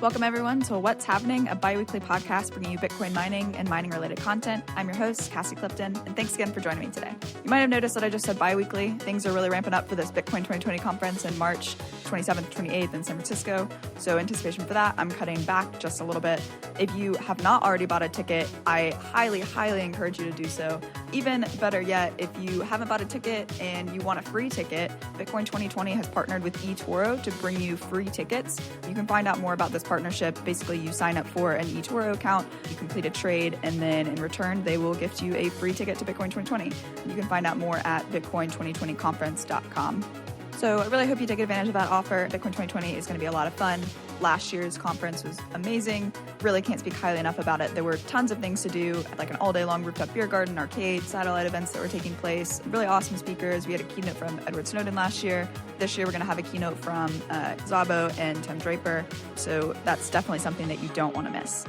Welcome everyone to What's Halvening, a bi-weekly podcast bringing you Bitcoin mining and mining-related content. I'm your host, Cassie Clifton, and thanks again for joining me today. You might have noticed that I just said bi-weekly. Things are really ramping up for this Bitcoin 2020 conference in March 27th, 28th in San Francisco. So anticipation for that, I'm cutting back just a little bit. If you have not already bought a ticket, I highly, highly encourage you to do so. Even better yet, if you haven't bought a ticket and you want a free ticket, Bitcoin 2020 has partnered with eToro to bring you free tickets. You can find out more about this partnership. Basically, you sign up for an eToro account, you complete a trade, and then in return, they will gift you a free ticket to Bitcoin 2020. You can find out more at bitcoin2020conference.com. So I really hope you take advantage of that offer. Bitcoin 2020 is going to be a lot of fun. Last year's conference was amazing. Really can't speak highly enough about it. There were tons of things to do, like an all-day-long rooftop beer garden, arcade, satellite events that were taking place. Really awesome speakers. We had a keynote from Edward Snowden last year. This year, we're going to have a keynote from Szabo and Tim Draper. So that's definitely something that you don't want to miss.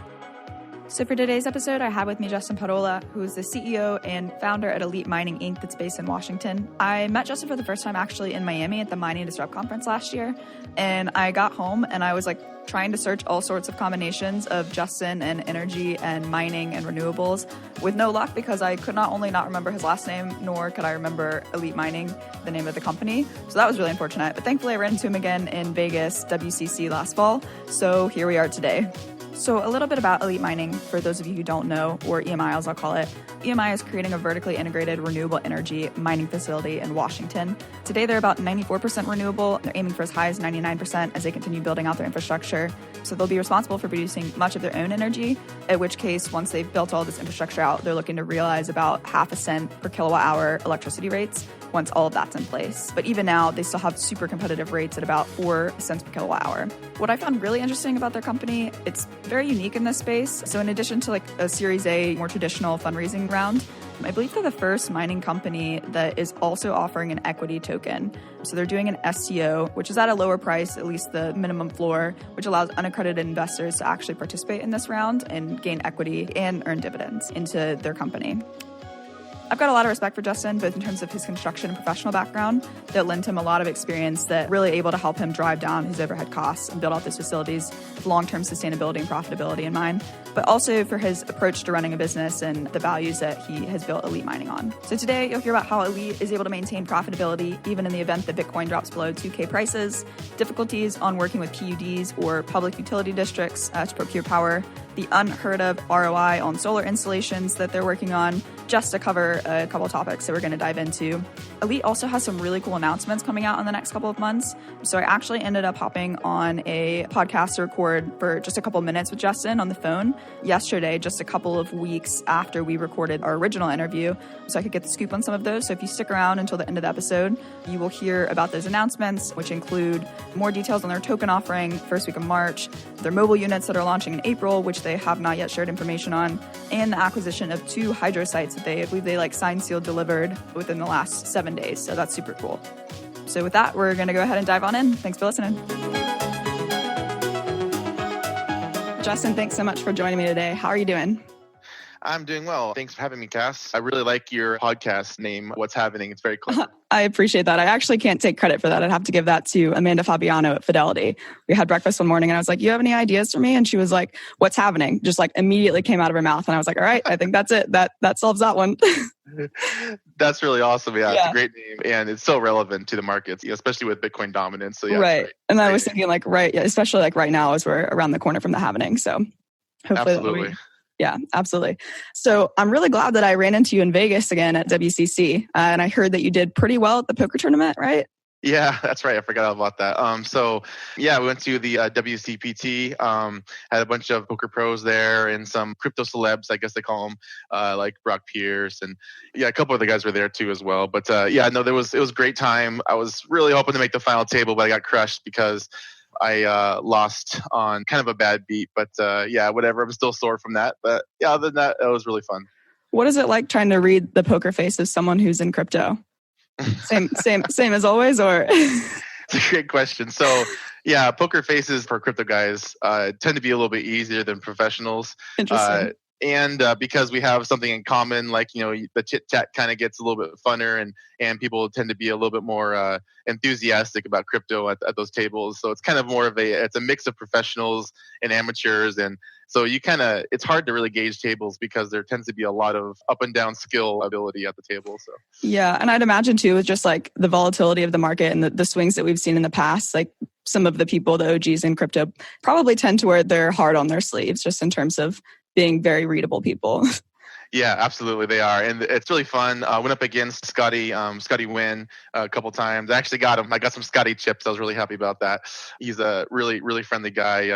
So for today's episode, I have with me Justin Podhola, who is the CEO and founder at Elite Mining Inc. that's based in Washington. I met Justin for the first time actually in Miami at the Mining Disrupt conference last year. And I got home and I was trying to search all sorts of combinations of Justin and energy and mining and renewables with no luck because I could not only not remember his last name, nor could I remember Elite Mining, the name of the company. So that was really unfortunate. But thankfully I ran into him again in Vegas, WCC last fall. So here we are today. So a little bit about Elite Mining, for those of you who don't know, or EMI as I'll call it. EMI is creating a vertically integrated renewable energy mining facility in Washington. Today they're about 94% renewable. They're aiming for as high as 99% as they continue building out their infrastructure. So they'll be responsible for producing much of their own energy, at which case, once they've built all this infrastructure out, they're looking to realize about half a cent per kilowatt hour electricity rates once all of that's in place. But even now, they still have super competitive rates at about 4 cents per kilowatt hour. What I found really interesting about their company, it's very unique in this space. So in addition to a Series A, more traditional fundraising round, I believe they're the first mining company that is also offering an equity token. So they're doing an STO, which is at a lower price, at least the minimum floor, which allows unaccredited investors to actually participate in this round and gain equity and earn dividends into their company. I've got a lot of respect for Justin, both in terms of his construction and professional background that lent him a lot of experience that really able to help him drive down his overhead costs and build out these facilities with long-term sustainability and profitability in mind, but also for his approach to running a business and the values that he has built Elite Mining on. So today you'll hear about how Elite is able to maintain profitability even in the event that Bitcoin drops below 2K prices, difficulties on working with PUDs or public utility districts to procure power, the unheard of ROI on solar installations that they're working on, just to cover a couple of topics that we're going to dive into. Elite also has some really cool announcements coming out in the next couple of months. So I actually ended up hopping on a podcast to record for just a couple of minutes with Justin on the phone yesterday, just a couple of weeks after we recorded our original interview, so I could get the scoop on some of those. So if you stick around until the end of the episode, you will hear about those announcements, which include more details on their token offering first week of March, their mobile units that are launching in April, which they have not yet shared information on, and the acquisition of 2 hydro sites that I believe they signed, sealed, delivered within the last 7 days. So that's super cool. So with that, we're going to go ahead and dive on in. Thanks for listening. Justin, thanks so much for joining me today. How are you doing? I'm doing well. Thanks for having me, Cass. I really like your podcast name, What's Halvening. It's very clever. I appreciate that. I actually can't take credit for that. I'd have to give that to Amanda Fabiano at Fidelity. We had breakfast one morning and I was like, you have any ideas for me? And she was like, what's happening? Just immediately came out of her mouth. And I was like, all right, I think that's it. That solves that one. That's really awesome. Yeah, it's a great name. And it's so relevant to the markets, especially with Bitcoin dominance. So right. And I was thinking especially right now as we're around the corner from the Halvening. So hopefully absolutely. Yeah, absolutely. So I'm really glad that I ran into you in Vegas again at WCC. And I heard that you did pretty well at the poker tournament, right? Yeah, that's right. I forgot all about that. We went to the WCPT, had a bunch of poker pros there and some crypto celebs, I guess they call them, like Brock Pierce. And a couple of the guys were there too as well. But it was a great time. I was really hoping to make the final table, but I got crushed because I lost on kind of a bad beat, but whatever. I'm still sore from that. But other than that, it was really fun. What is it like trying to read the poker face of someone who's in crypto? Same as always, or? It's a great question. So poker faces for crypto guys tend to be a little bit easier than professionals. Interesting. And because we have something in common, like, the chit chat kind of gets a little bit funner, and people tend to be a little bit more enthusiastic about crypto at those tables. So it's kind of more of it's a mix of professionals and amateurs. And so it's hard to really gauge tables because there tends to be a lot of up and down skill ability at the table. So yeah. And I'd imagine too, with just like the volatility of the market and the swings that we've seen in the past, like some of the people, the OGs in crypto, probably tend to wear their heart on their sleeves just in terms of being very readable people. Yeah, absolutely, they are, and it's really fun. I went up against Scotty Wynn a couple times. I actually got him. I got some Scotty chips. I was really happy about that. He's a really, really friendly guy,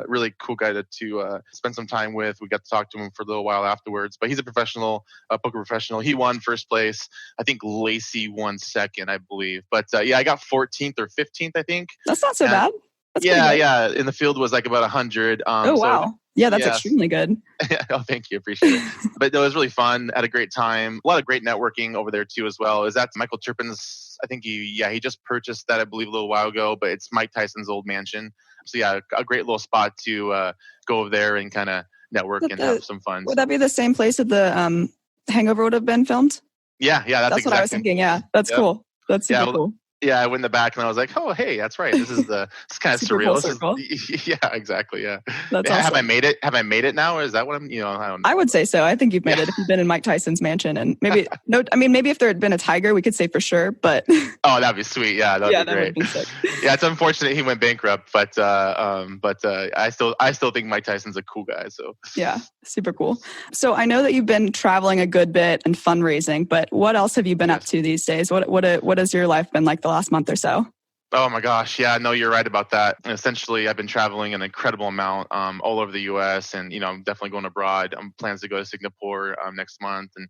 really cool guy to spend some time with. We got to talk to him for a little while afterwards. But he's a professional, poker professional. He won first place. I think Lacey won second, I believe. But yeah, I got 14th or 15th, I think. That's not so bad. That's yeah. In the field was like about 100. Oh wow. So, yeah, that's extremely good. Oh, thank you. Appreciate it. But it was really fun. Had a great time. A lot of great networking over there too as well. Is that Michael Turpin's, I think he just purchased that, I believe, a little while ago, but it's Mike Tyson's old mansion. So yeah, a great little spot to go over there and kind of network and have some fun. Would that be the same place that the Hangover would have been filmed? Yeah, that's exactly what I was thinking. Yeah, that's cool. That's super cool. Yeah, I went in the back and I was like, "Oh, hey, that's right. This is kind of surreal." Yeah, exactly. Yeah. That's awesome. Have I made it? Have I made it now? Or is that what I'm? I don't know. I would say so. I think you've made it if you've been in Mike Tyson's mansion, and maybe maybe if there had been a tiger, we could say for sure. But oh, that'd be sweet. Yeah, that'd be great. Would be sick. Yeah, it's unfortunate he went bankrupt, but I still think Mike Tyson's a cool guy. So yeah, super cool. So I know that you've been traveling a good bit and fundraising, but what else have you been up to these days? What has your life been like the last month or so? Oh my gosh. Yeah, no, you're right about that. And essentially, I've been traveling an incredible amount all over the U.S. And, I'm definitely going abroad. Plans to go to Singapore next month. And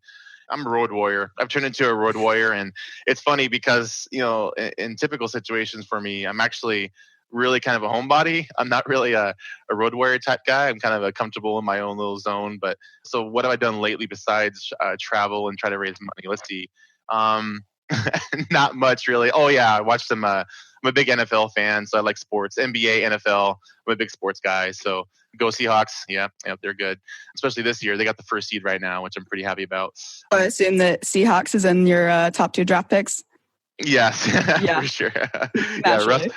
I'm a road warrior. I've turned into a road warrior. And it's funny because, in typical situations for me, I'm actually really kind of a homebody. I'm not really a road warrior type guy. I'm kind of comfortable in my own little zone. But so what have I done lately besides travel and try to raise money? Let's see. Not much really. Oh yeah, I watched some. I'm a big NFL fan, so I like sports, NBA, NFL. I'm a big sports guy, so go Seahawks. Yeah, they're good. Especially this year, they got the first seed right now, which I'm pretty happy about. I assume that Seahawks is in your top 2 draft picks. Yes, yeah. For sure. Yeah,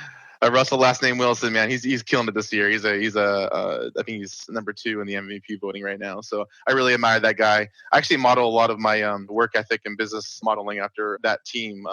Russell, last name Wilson, man, he's killing it this year. He's I think he's number 2 in the MVP voting right now. So I really admire that guy. I actually model a lot of my work ethic and business modeling after that team.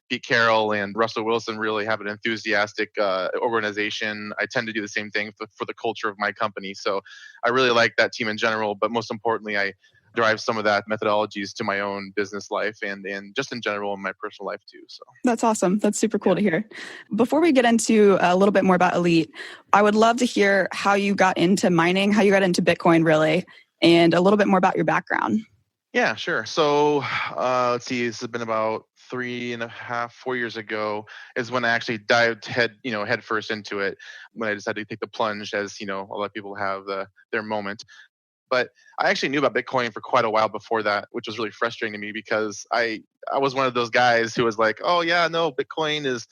Pete Carroll and Russell Wilson really have an enthusiastic organization. I tend to do the same thing for the culture of my company. So I really like that team in general, but most importantly, I derive some of that methodologies to my own business life and just in general in my personal life too. So that's awesome. That's super cool to hear. Before we get into a little bit more about Elite, I would love to hear how you got into mining, how you got into Bitcoin really, and a little bit more about your background. Yeah, sure. So let's see, this has been about 3.5, 4 years ago is when I actually dived head first into it, when I decided to take the plunge, as a lot of people have their moment. But I actually knew about Bitcoin for quite a while before that, which was really frustrating to me because I was one of those guys who was like, oh yeah, no, Bitcoin is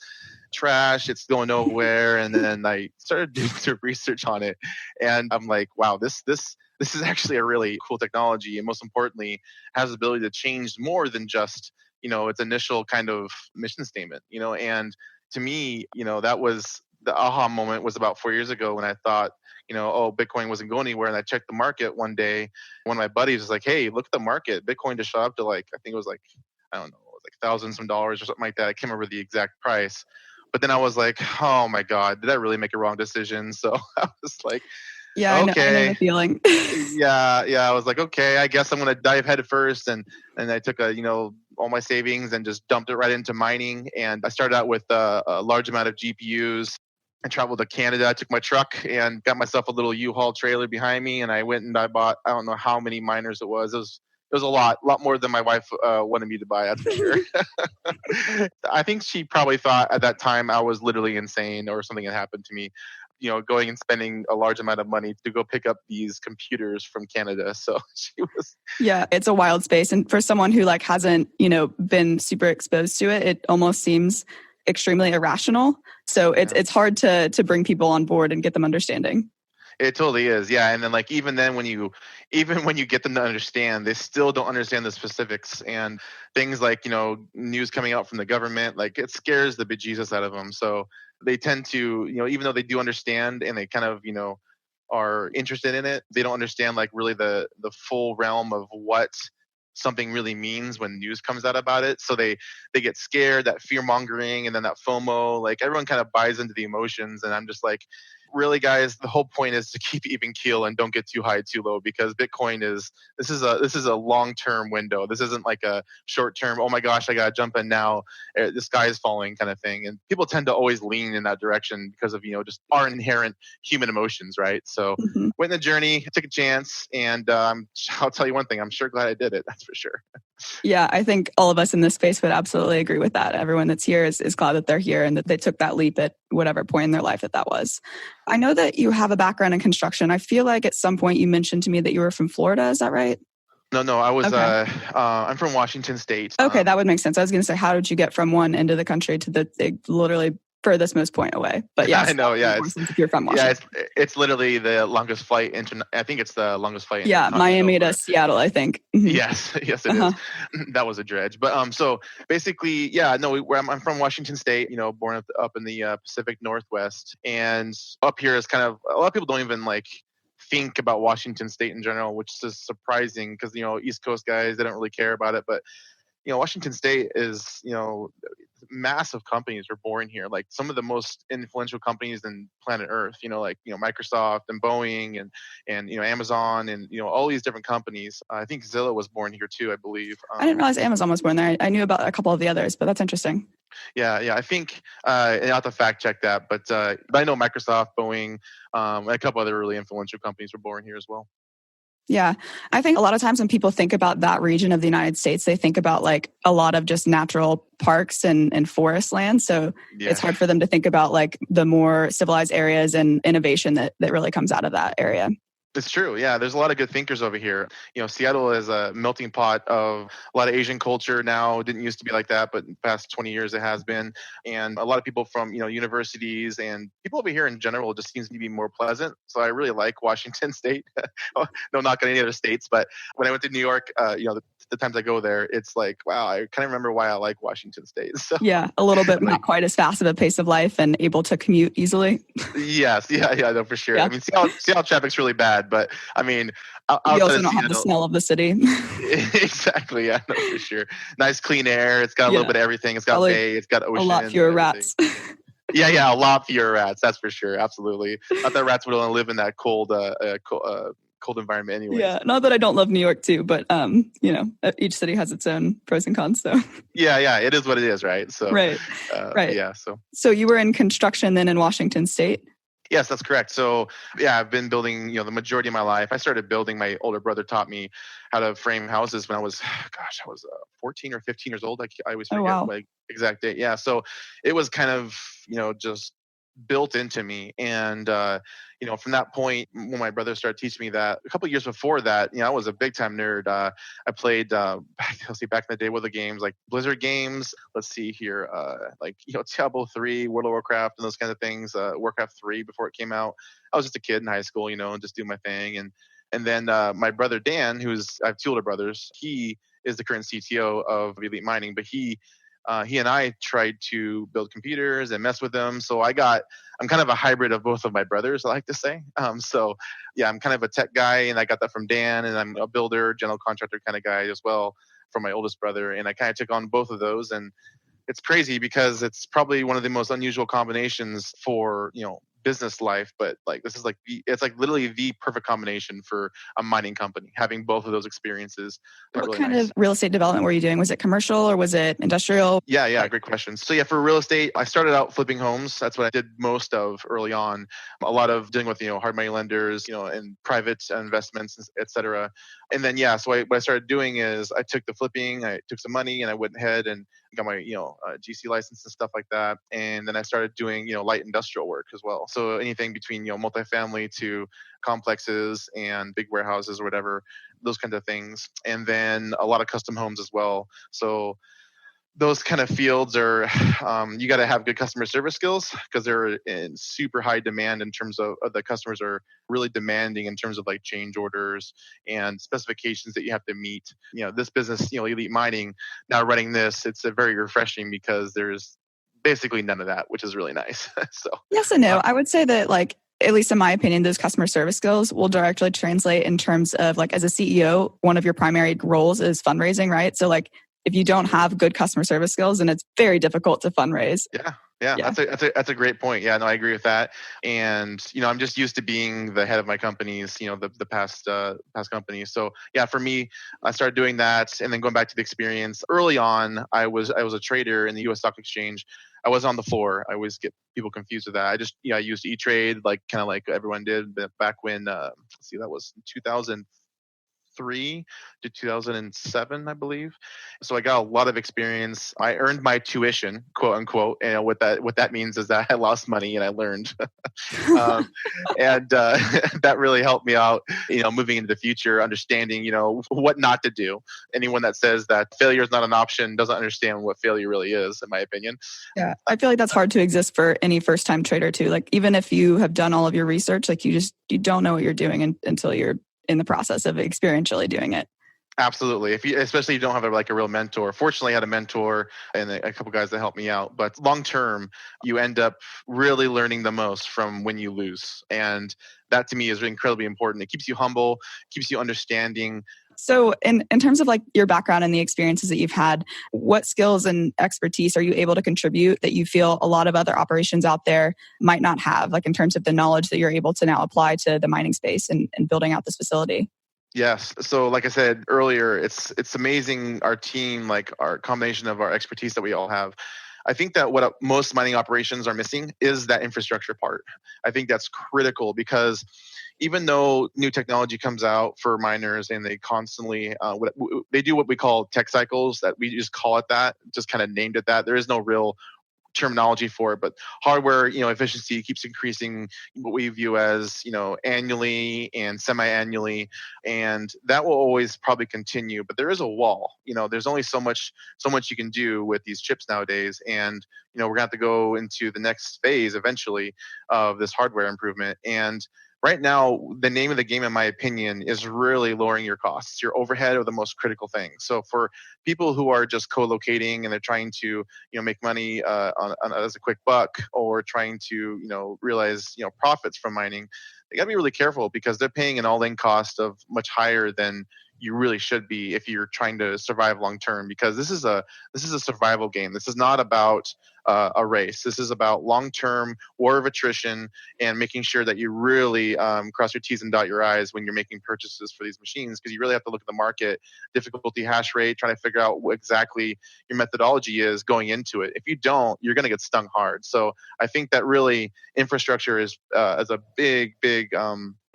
trash, it's going nowhere. And then I started doing some research on it, and I'm like, wow, this is actually a really cool technology, and most importantly, has the ability to change more than just its initial kind of mission statement. And to me, that was the aha moment was about 4 years ago when I thought, Bitcoin wasn't going anywhere. And I checked the market one day. One of my buddies was like, hey, look at the market. Bitcoin just shot up to I think it was I don't know, it was $1,000 some dollars or something like that. I can't remember the exact price. But then I was like, oh my God, did I really make a wrong decision? So I was like, yeah, okay. I know the feeling. yeah. I was like, okay, I guess I'm going to dive head first. And I took all my savings and just dumped it right into mining. And I started out with a large amount of GPUs. I traveled to Canada. I took my truck and got myself a little U-Haul trailer behind me. And I went and I bought, I don't know how many miners it was. It was a lot more than my wife wanted me to buy, that's for sure. I think she probably thought at that time I was literally insane or something had happened to me, going and spending a large amount of money to go pick up these computers from Canada. So she was... Yeah, it's a wild space. And for someone who hasn't, been super exposed to it, it almost seems extremely irrational. So it's hard to bring people on board and get them understanding. It totally is. Yeah. And then like even when you get them to understand, they still don't understand the specifics and things like, news coming out from the government, like it scares the bejesus out of them. So they tend to, even though they do understand and they kind of, are interested in it, they don't understand like really the full realm of what something really means when news comes out about it. So they get scared, that fear mongering, and then that FOMO, like everyone kind of buys into the emotions. And I'm just like, really guys, the whole point is to keep even keel and don't get too high, too low, because Bitcoin this is a long-term window. This isn't like a short-term, oh my gosh, I got to jump in now, the sky is falling kind of thing. And people tend to always lean in that direction because of, just our inherent human emotions, right? So went in the journey, took a chance, and I'll tell you one thing, I'm sure glad I did it. That's for sure. Yeah, I think all of us in this space would absolutely agree with that. Everyone that's here is glad that they're here and that they took that leap at whatever point in their life that was. I know that you have a background in construction. I feel like at some point you mentioned to me that you were from Florida. Is that right? No, I was, okay. I'm from Washington State. Okay, that would make sense. I was going to say, how did you get from one end of the country to the literally furthest most point away? But yeah, I know. Yeah, if you're from Washington. Yeah, it's literally the longest flight. I think it's the longest flight. Yeah, Miami to Seattle, I think. Yes, it is. That was a dredge. But so basically, yeah, no, I'm from Washington State. Born up in the Pacific Northwest, and up here is kind of a lot of people don't even like think about Washington State in general, which is surprising because East Coast guys, they don't really care about it, but Washington State is, massive companies are born here. Like some of the most influential companies in planet Earth, like, Microsoft and Boeing and Amazon and, all these different companies. I think Zillow was born here too, I believe. I didn't realize Amazon was born there. I knew about a couple of the others, but that's interesting. Yeah. I think I'll have to fact check that, but I know Microsoft, Boeing, and a couple other really influential companies were born here as well. Yeah. I think a lot of times when people think about that region of the United States, they think about like a lot of just natural parks and forest land. So It's hard for them to think about like the more civilized areas and innovation that really comes out of that area. It's true. Yeah, there's a lot of good thinkers over here. Seattle is a melting pot of a lot of Asian culture now. It didn't used to be like that, but in the past 20 years it has been. And a lot of people from, universities and people over here in general just seems to be more pleasant. So I really like Washington State. No knock on any other states, but when I went to New York, the times I go there, it's like, wow, I kind of remember why I like Washington State. So, yeah, a little bit not quite as fast of a pace of life and able to commute easily. Yes, yeah, no, for sure. Yeah. I mean, Seattle traffic's really bad, but I mean, you also don't have the smell of the city. Exactly, yeah, no, for sure. Nice cclean air. It's got a little bit of everything. It's got bay. It's got ocean. A lot fewer rats. Yeah, a lot fewer rats. That's for sure. Absolutely. Not that rats would only live in that cold environment anyway. Yeah, not that I don't love New York too, but each city has its own pros and cons. So yeah, it is what it is, right? So right. Yeah. So you were in construction then in Washington State? Yes, that's correct. So yeah, I've been building, the majority of my life. I started building. My older brother taught me how to frame houses when I was 14 or 15 years old. I always forget like exact date. Yeah, so it was kind of just built into me. And, from that point, when my brother started teaching me that, a couple of years before that, I was a big time nerd. I played, back in the day, with the games like Blizzard games. Let's see here, Diablo 3, World of Warcraft, and those kinds of things. Warcraft 3 before it came out. I was just a kid in high school, and just doing my thing. And then my brother Dan, I have two older brothers. He is the current CTO of Elite Mining, but he and I tried to build computers and mess with them. So I'm kind of a hybrid of both of my brothers, I like to say. So yeah, I'm kind of a tech guy, and I got that from Dan, and I'm a builder, general contractor kind of guy as well from my oldest brother. And I kind of took on both of those. And it's crazy because it's probably one of the most unusual combinations for, business life, but like this is like it's like literally the perfect combination for a mining company, having both of those experiences. What really kind of real estate development were you doing? Was it commercial or was it industrial? Yeah, great question. So yeah, for real estate, I started out flipping homes. That's what I did most of early on. A lot of dealing with hard money lenders, and private investments, etc. And then so what I started doing is I took the flipping, I took some money, and I went ahead and got my GC license and stuff like that. And then I started doing light industrial work as well. So anything between multifamily to complexes and big warehouses or whatever, those kinds of things. And then a lot of custom homes as well. So those kind of fields are, you got to have good customer service skills because they're in super high demand in terms of the customers are really demanding in terms of like change orders and specifications that you have to meet. This business, Elite Mining, now running this, it's a very refreshing because there's basically none of that, which is really nice. So yes and no. I would say that like, at least in my opinion, those customer service skills will directly translate in terms of like as a CEO, one of your primary roles is fundraising, right? So like if you don't have good customer service skills, then it's very difficult to fundraise. Yeah. That's a great point. Yeah, no, I agree with that. And I'm just used to being the head of my companies, the past companies. So yeah, for me, I started doing that, and then going back to the experience early on. I was a trader in the U.S. Stock Exchange. I was on the floor. I always get people confused with that. I used E-Trade kind of like everyone did back when. Let's see, that was 2003 to 2007, I believe. So I got a lot of experience. I earned my tuition, quote unquote. And what that means is that I lost money and I learned, and that really helped me out. Moving into the future, understanding what not to do. Anyone that says that failure is not an option doesn't understand what failure really is, in my opinion. Yeah, I feel like that's hard to exist for any first-time trader too. Like even if you have done all of your research, like you don't know what you're doing until you're in the process of experientially doing it. Absolutely. Especially if you don't have a real mentor. Fortunately, I had a mentor and a couple guys that helped me out. But long term, you end up really learning the most from when you lose. And that to me is incredibly important. It keeps you humble, keeps you understanding. So in terms of like your background and the experiences that you've had, what skills and expertise are you able to contribute that you feel a lot of other operations out there might not have, like in terms of the knowledge that you're able to now apply to the mining space and building out this facility? Yes. So like I said earlier, it's amazing our team, like our combination of our expertise that we all have. I think that what most mining operations are missing is that infrastructure part. I think that's critical because even though new technology comes out for miners and they constantly they do what we call tech cycles, that we just call it that, just kind of named it that. There is no real terminology for it, but hardware, efficiency keeps increasing what we view as, annually and semi-annually, and that will always probably continue. But there is a wall. There's only so much you can do with these chips nowadays, and we're gonna have to go into the next phase eventually of this hardware improvement. And right now, the name of the game, in my opinion, is really lowering your costs. Your overhead are the most critical thing. So for people who are just co-locating and they're trying to, make money on as a quick buck, or trying to, realize, profits from mining, they got to be really careful because they're paying an all-in cost of much higher than you really should be if you're trying to survive long term, because this is a survival game. This is not about a race. This is about long term war of attrition and making sure that you really cross your T's and dot your I's when you're making purchases for these machines, because you really have to look at the market, difficulty, hash rate, trying to figure out what exactly your methodology is going into it. If you don't, you're going to get stung hard. So I think that really infrastructure is a big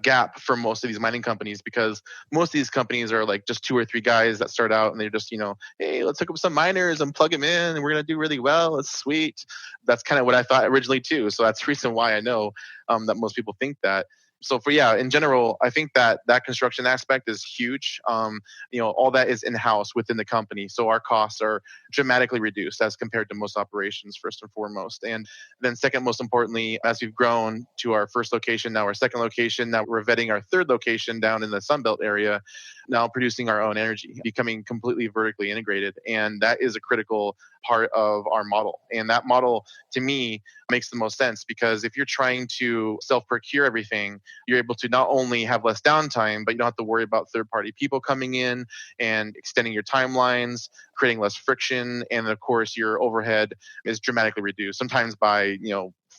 gap for most of these mining companies, because most of these companies are like just 2 or 3 guys that start out and they're just, hey, let's hook up some miners and plug them in and we're going to do really well. It's sweet. That's kind of what I thought originally too. So that's the reason why I know that most people think that. So in general, I think that construction aspect is huge. All that is in-house within the company. So our costs are dramatically reduced as compared to most operations, first and foremost. And then second, most importantly, as we've grown to our first location, now our second location, now we're vetting our third location down in the Sunbelt area, now producing our own energy, becoming completely vertically integrated. And that is a critical part of our model. And that model, to me, makes the most sense, because if you're trying to self-procure everything, you're able to not only have less downtime, but you don't have to worry about third-party people coming in and extending your timelines, creating less friction. And of course, your overhead is dramatically reduced, sometimes by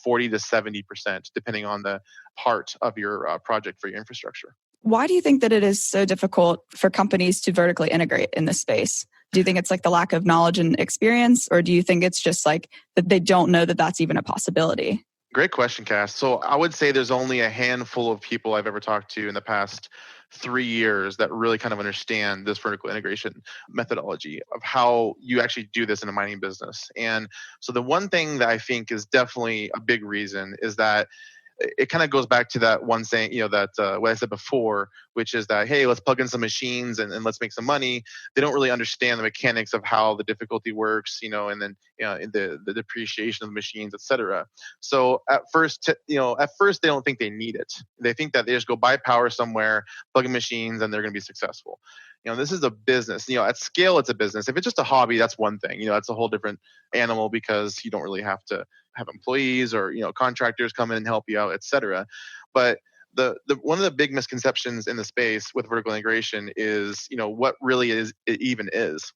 40 to 70%, depending on the part of your project for your infrastructure. Why do you think that it is so difficult for companies to vertically integrate in this space? Do you think it's like the lack of knowledge and experience, or do you think it's just like that they don't know that that's even a possibility? Great question, Cass. So I would say there's only a handful of people I've ever talked to in the past 3 years that really kind of understand this vertical integration methodology of how you actually do this in a mining business. And so the one thing that I think is definitely a big reason is that it kind of goes back to that one saying, that what I said before, which is that, hey, let's plug in some machines and let's make some money. They don't really understand the mechanics of how the difficulty works, and then the depreciation of the machines, et cetera. So at first they don't think they need it. They think that they just go buy power somewhere, plug in machines, and they're going to be successful. This is a business. At scale, it's a business. If it's just a hobby, that's one thing. That's a whole different animal because you don't really have to have employees or contractors come in and help you out, et cetera. But the one of the big misconceptions in the space with vertical integration is what really is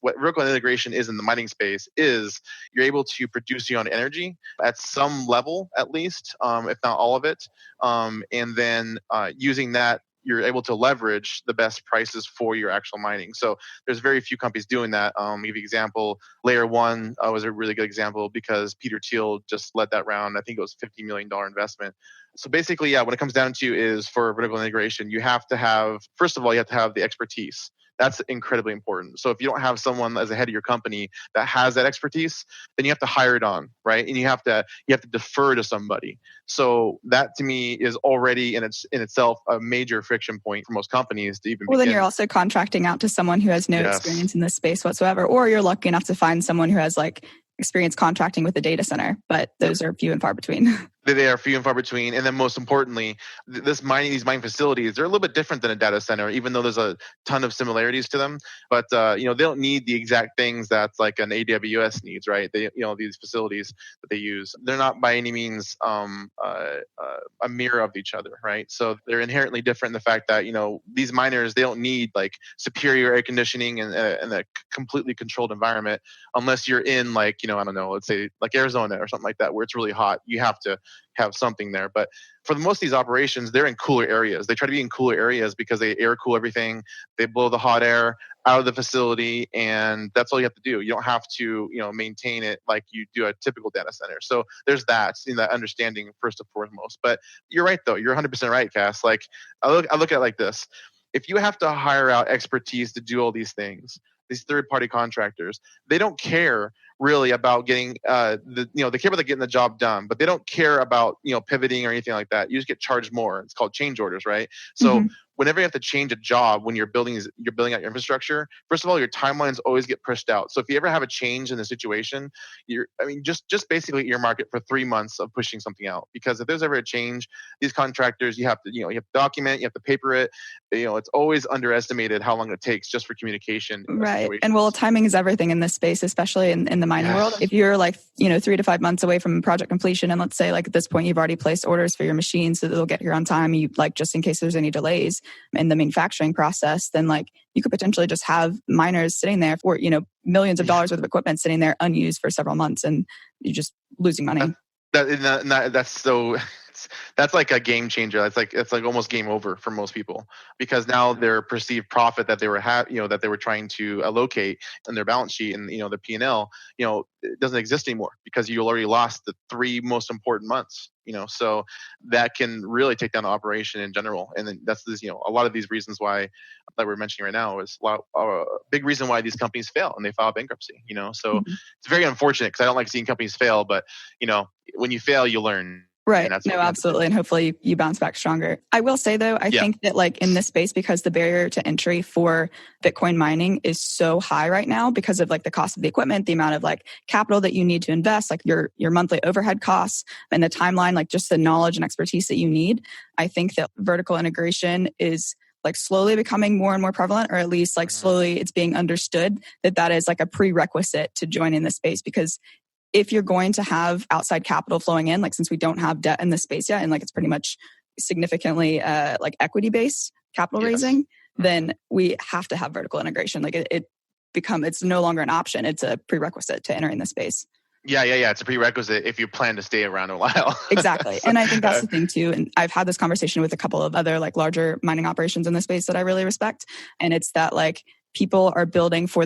what vertical integration is in the mining space is you're able to produce your own energy at some level, at least, if not all of it, and then using that, you're able to leverage the best prices for your actual mining. So there's very few companies doing that. I'll give you an example. Layer 1 was a really good example because Peter Thiel just led that round. I think it was $50 million investment. So basically, what it comes down to is for vertical integration, first of all, you have to have the expertise. That's incredibly important. So if you don't have someone as a head of your company that has that expertise, then you have to hire it on, right? And you have to defer to somebody. So that to me is already in itself a major friction point for most companies to even begin. Then you're also contracting out to someone who has no experience in this space whatsoever, or you're lucky enough to find someone who has experience contracting with a data center, but those are few and far between. They are few and far between. And then most importantly, these mining facilities, they're a little bit different than a data center, even though there's a ton of similarities to them. But, they don't need the exact things that's like an AWS needs, right? These facilities that they use, they're not by any means a mirror of each other, right? So they're inherently different in the fact that, these miners, they don't need superior air conditioning and a completely controlled environment unless you're in I don't know, let's say Arizona or something like that, where it's really hot. You have to have something there. But for most of these operations, they're in cooler areas. They try to be in cooler areas because they air cool everything. They blow the hot air out of the facility, and that's all you have to do. You don't have to, maintain it like you do a typical data center. So there's that understanding first and foremost. But you're right, though. You're 100% right, Cass. I look at it like this. If you have to hire out expertise to do all these things, these third-party contractors, they don't care really about getting they care about getting the job done, but they don't care about pivoting or anything like that. You just get charged more. It's called change orders, right? So whenever you have to change a job when you're building out your infrastructure, first of all, your timelines always get pushed out. So if you ever have a change in the situation, just basically earmark it for 3 months of pushing something out. Because if there's ever a change, these contractors, you have to document, you have to paper it. It's always underestimated how long it takes just for communication. Right. And timing is everything in this space, especially in the mining world. If you're 3 to 5 months away from project completion, and let's say at this point you've already placed orders for your machines so that they'll get here on time, you just in case there's any delays in the manufacturing process, then you could potentially just have miners sitting there for millions of dollars worth of equipment sitting there unused for several months, and you're just losing money. That's like a game changer. It's like almost game over for most people, because now their perceived profit that they were that they were trying to allocate in their balance sheet and the P&L, it doesn't exist anymore because you already lost the 3 most important months. So that can really take down the operation in general. And then that's a lot of these reasons why that we're mentioning right now is a big reason why these companies fail and they file bankruptcy. So it's very unfortunate because I don't like seeing companies fail, but when you fail, you learn. Right. No, absolutely. And hopefully you bounce back stronger. I will say though, I think that in this space, because the barrier to entry for Bitcoin mining is so high right now because of the cost of the equipment, the amount of capital that you need to invest, your monthly overhead costs and the timeline, just the knowledge and expertise that you need. I think that vertical integration is slowly becoming more and more prevalent, or at least slowly it's being understood that is a prerequisite to join in this space. Because if you're going to have outside capital flowing in, since we don't have debt in this space yet, and it's pretty much significantly equity-based capital raising, then we have to have vertical integration. It's no longer an option; it's a prerequisite to entering the space. Yeah. It's a prerequisite if you plan to stay around a while. Exactly, and I think that's the thing too. And I've had this conversation with a couple of other larger mining operations in the space that I really respect, and it's that people are building for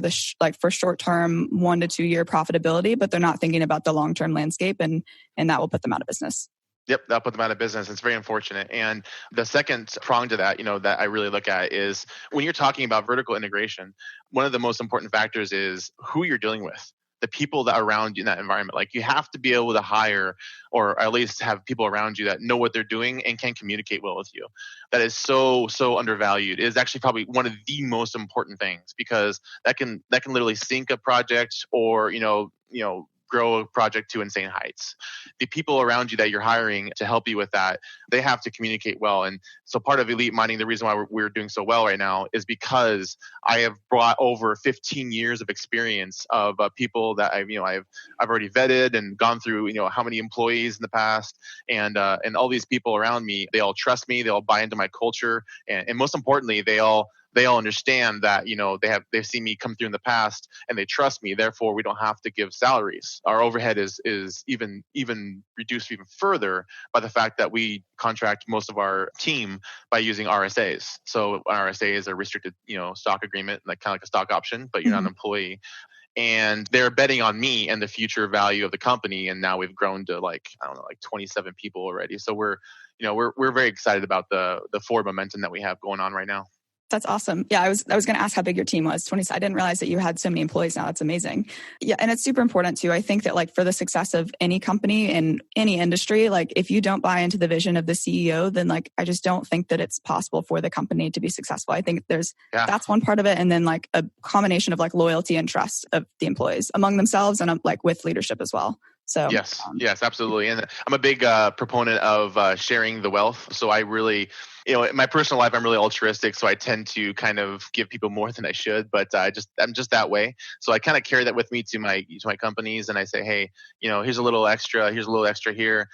for short-term 1 to 2 year profitability, but they're not thinking about the long-term landscape, and that will put them out of business. Yep, that'll put them out of business. It's very unfortunate. And the second prong to that, that I really look at is when you're talking about vertical integration, one of the most important factors is who you're dealing with. the people that are around you in that environment. Like you have to be able to hire or at least have people around you that know what they're doing and can communicate well with you. That is so undervalued. It is actually probably one of the most important things, because that can literally sink a project or grow a project to insane heights. The people around you that you're hiring to help you with that, they have to communicate well. And so part of elite mining, the reason why we're doing so well right now is because I have brought over 15 years of experience of people that I've already vetted and gone through, how many employees in the past, and all these people around me, they all trust me, they all buy into my culture, and most importantly, they all understand that they've seen me come through in the past and they trust me. Therefore, we don't have to give salaries. Our overhead is even reduced even further by the fact that we contract most of our team by using RSAs. So an RSA is a restricted stock agreement, like kind of like a stock option, but you're not an employee. And they're betting on me and the future value of the company. And now we've grown to like 27 people already. So we're very excited about the forward momentum that we have going on right now. That's awesome. Yeah, I was going to ask how big your team was. 20. I didn't realize that you had so many employees now. That's amazing. Yeah, and it's super important too. I think that like for the success of any company in any industry, like if you don't buy into the vision of the CEO, then like I just don't think that it's possible for the company to be successful. I think that's one part of it, and then like a combination of like loyalty and trust of the employees among themselves and like with leadership as well. So yes, absolutely. And I'm a big proponent of sharing the wealth. So I really, in my personal life, I'm really altruistic. So I tend to kind of give people more than I should, but I'm just that way. So I kind of carry that with me to my companies, and I say, hey, here's a little extra, here.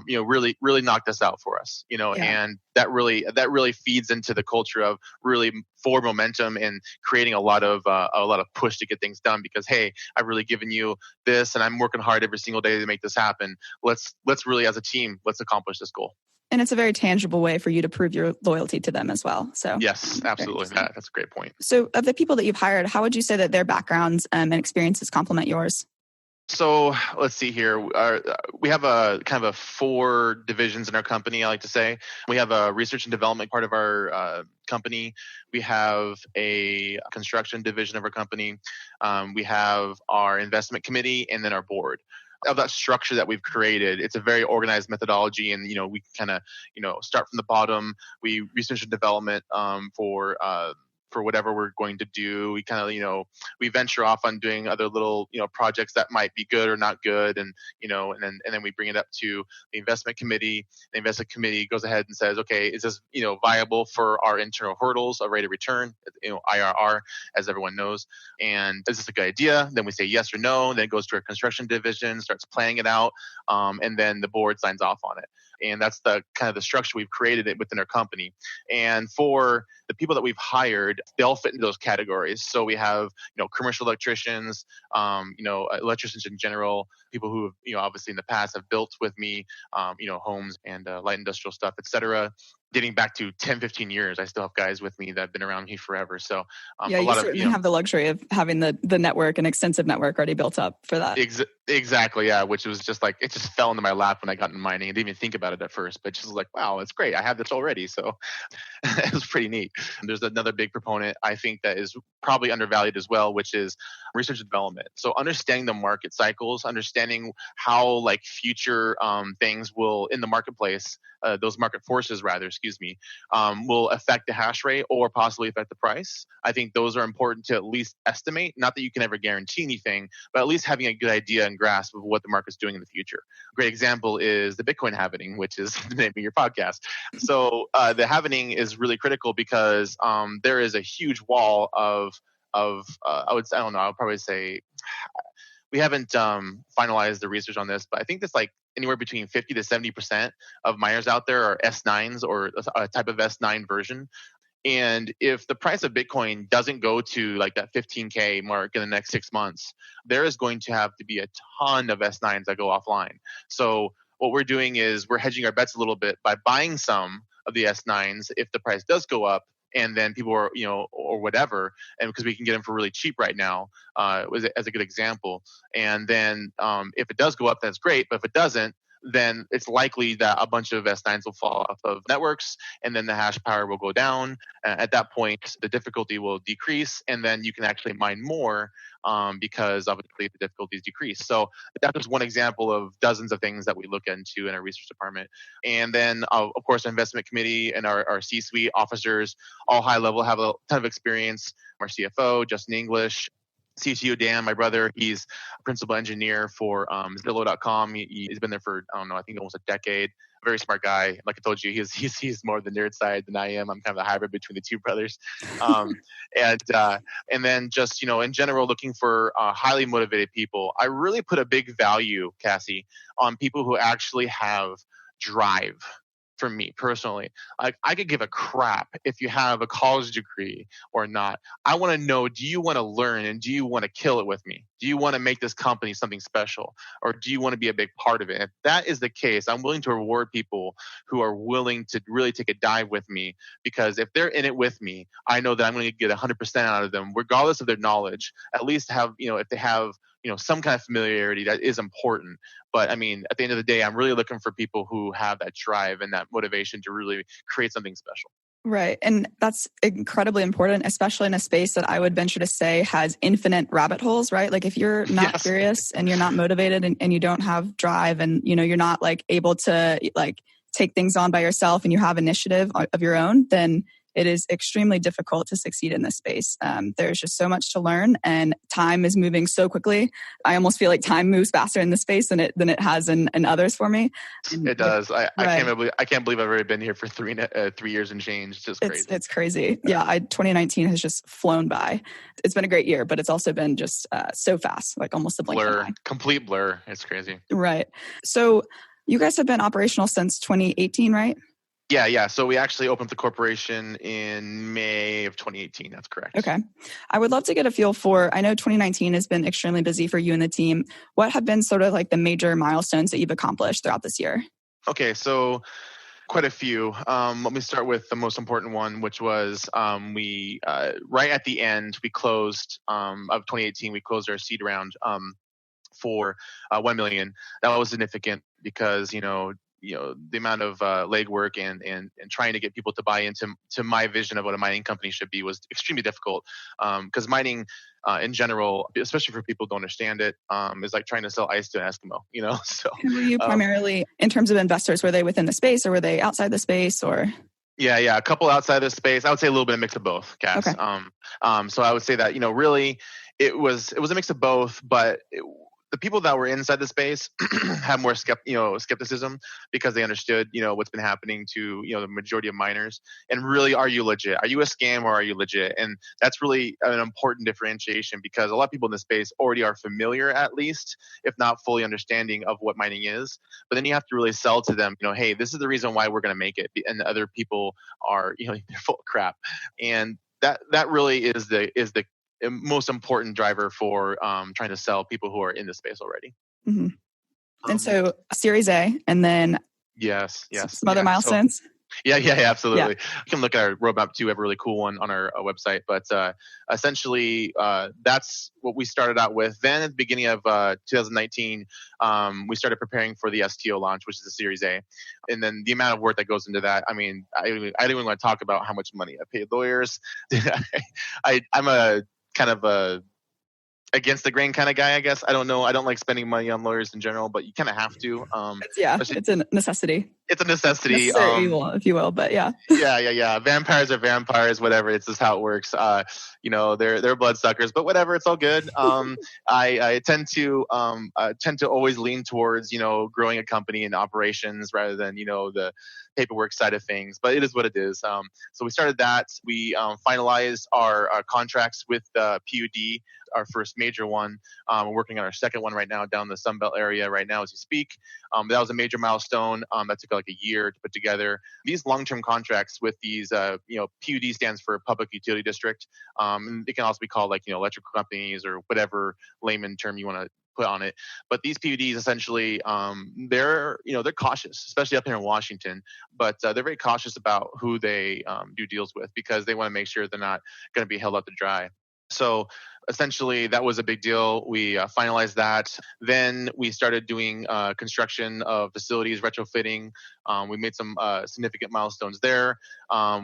Really knock this out for us, and that really feeds into the culture of really forward momentum and creating a lot of push to get things done, because hey, I've really given you this and I'm working hard every single day to make this happen. Let's really, as a team, let's accomplish this goal. And it's a very tangible way for you to prove your loyalty to them as well. So yes, absolutely. That's a great point. So of the people that you've hired, how would you say that their backgrounds and experiences complement yours? So let's see here. We have a kind of 4 divisions in our company, I like to say. We have a research and development part of our company. We have a construction division of our company. We have our investment committee, and then our board. Of that structure that we've created, it's a very organized methodology, and we kind of start from the bottom. We research and development for whatever we're going to do. We kind of we venture off on doing other little projects that might be good or not good, and and then we bring it up to the investment committee. The investment committee goes ahead and says, okay, is this viable for our internal hurdles, a rate of return, IRR, as everyone knows, and is this a good idea? Then we say yes or no. Then it goes to our construction division, starts planning it out, and then the board signs off on it. And that's the kind of the structure we've created it within our company. And for the people that we've hired, they all fit into those categories. So we have, commercial electricians, electricians in general, people who have, obviously in the past have built with me, homes and light industrial stuff, et cetera. Dating back to 10, 15 years, I still have guys with me that have been around me forever. So you certainly have the luxury of having the network, an extensive network already built up for that. Exactly, yeah, which was just like, it just fell into my lap when I got into mining. I didn't even think about it at first, but just like, wow, it's great. I have this already. So it was pretty neat. There's another big proponent I think that is probably undervalued as well, which is research and development. So understanding the market cycles, understanding how like future things will in the marketplace, those market forces rather, will affect the hash rate or possibly affect the price. I think those are important to at least estimate. Not that you can ever guarantee anything, but at least having a good idea and grasp of what the market's doing in the future. A great example is the Bitcoin halvening, which is the name of your podcast. So the halvening is really critical because there is a huge wall of I'll probably say we haven't finalized the research on this, but I think that's like anywhere between 50 to 70% of miners out there are S9s or a type of S9 version. And if the price of Bitcoin doesn't go to like that 15K mark in the next 6 months, there is going to have to be a ton of S9s that go offline. So what we're doing is we're hedging our bets a little bit by buying some of the S9s if the price does go up. And then people are, or whatever, and because we can get them for really cheap right now, as a good example. And then if it does go up, that's great. But if it doesn't, then it's likely that a bunch of S9s will fall off of networks, and then the hash power will go down. At that point, the difficulty will decrease, and then you can actually mine more because obviously the difficulties decrease. So that's just one example of dozens of things that we look into in our research department. And then, of course, our investment committee and our C-suite officers, all high level, have a ton of experience. Our CFO, Justin English, CTO Dan, my brother, he's a principal engineer for Zillow.com. He's been there for, I don't know, I think almost a decade. Very smart guy. Like I told you, he's more the nerd side than I am. I'm kind of the hybrid between the two brothers. And then just, in general, looking for highly motivated people. I really put a big value, Cassie, on people who actually have drive. For me personally, I could give a crap if you have a college degree or not. I want to know, do you want to learn and do you want to kill it with me? Do you want to make this company something special, or do you want to be a big part of it? If that is the case, I'm willing to reward people who are willing to really take a dive with me, because if they're in it with me, I know that I'm going to get 100% out of them, regardless of their knowledge. At least have, if they have some kind of familiarity, that is important. But I mean, at the end of the day, I'm really looking for people who have that drive and that motivation to really create something special. Right. And that's incredibly important, especially in a space that I would venture to say has infinite rabbit holes, right? Like if you're not curious and you're not motivated and you don't have drive and, you're not like able to like take things on by yourself and you have initiative of your own, then it is extremely difficult to succeed in this space. There's just so much to learn, and time is moving so quickly. I almost feel like time moves faster in this space than it has in others for me. It does. I can't believe I've already been here for 3 years and change. It's just crazy. It's crazy. Yeah, 2019 has just flown by. It's been a great year, but it's also been just so fast, like almost a blink of an eye. Complete blur. It's crazy. Right. So you guys have been operational since 2018, right? Yeah. So we actually opened the corporation in May of 2018. That's correct. Okay. I would love to get a feel for, I know 2019 has been extremely busy for you and the team. What have been sort of like the major milestones that you've accomplished throughout this year? Okay. So quite a few. Let me start with the most important one, which was we right at the end, we closed of 2018, we closed our seed round for $1 million. That was significant because, the amount of legwork and trying to get people to buy into my vision of what a mining company should be was extremely difficult. Because mining in general, especially for people who don't understand it, is like trying to sell ice to an Eskimo, So were you primarily, in terms of investors, were they within the space or were they outside the space or? Yeah, a couple outside the space. I would say a little bit of mix of both, Cass. Okay. So I would say that, really it was a mix of both, but the people that were inside the space have more skepticism because they understood, what's been happening to, the majority of miners. And really, are you legit? Are you a scam or are you legit? And that's really an important differentiation because a lot of people in the space already are familiar, at least, if not fully understanding of what mining is. But then you have to really sell to them, hey, this is the reason why we're going to make it. And other people are, they're full of crap. And that really is the most important driver for trying to sell people who are in the space already. Mm-hmm. And so Series A, and then yes, some other milestones. So, yeah, absolutely. You can look at our roadmap too. We have a really cool one on our website. But essentially, that's what we started out with. Then at the beginning of 2019, we started preparing for the STO launch, which is the Series A. And then the amount of work that goes into that, I mean, I don't even want to talk about how much money I paid lawyers. I'm a kind of a against the grain kind of guy, I guess. I don't know. I don't like spending money on lawyers in general, but you kind of have to. It's a necessity. It's a necessity. Necessary evil, if you will, but yeah. Yeah. Vampires are vampires, whatever. It's just how it works. They're bloodsuckers, but whatever. It's all good. I tend to always lean towards, growing a company and operations rather than, the paperwork side of things, but it is what it is. So we started that. We finalized our contracts with PUD, our first major one. We're working on our second one right now down the Sunbelt area right now as we speak. That was a major milestone that took like a year to put together. These long-term contracts with these, PUD stands for Public Utility District. It can also be called like, electrical companies or whatever layman term you want to put on it. But these PUDs essentially, they're cautious, especially up here in Washington, but they're very cautious about who they do deals with because they want to make sure they're not going to be held up to dry. So essentially, that was a big deal. We finalized that. Then we started doing construction of facilities, retrofitting. We made some significant milestones there.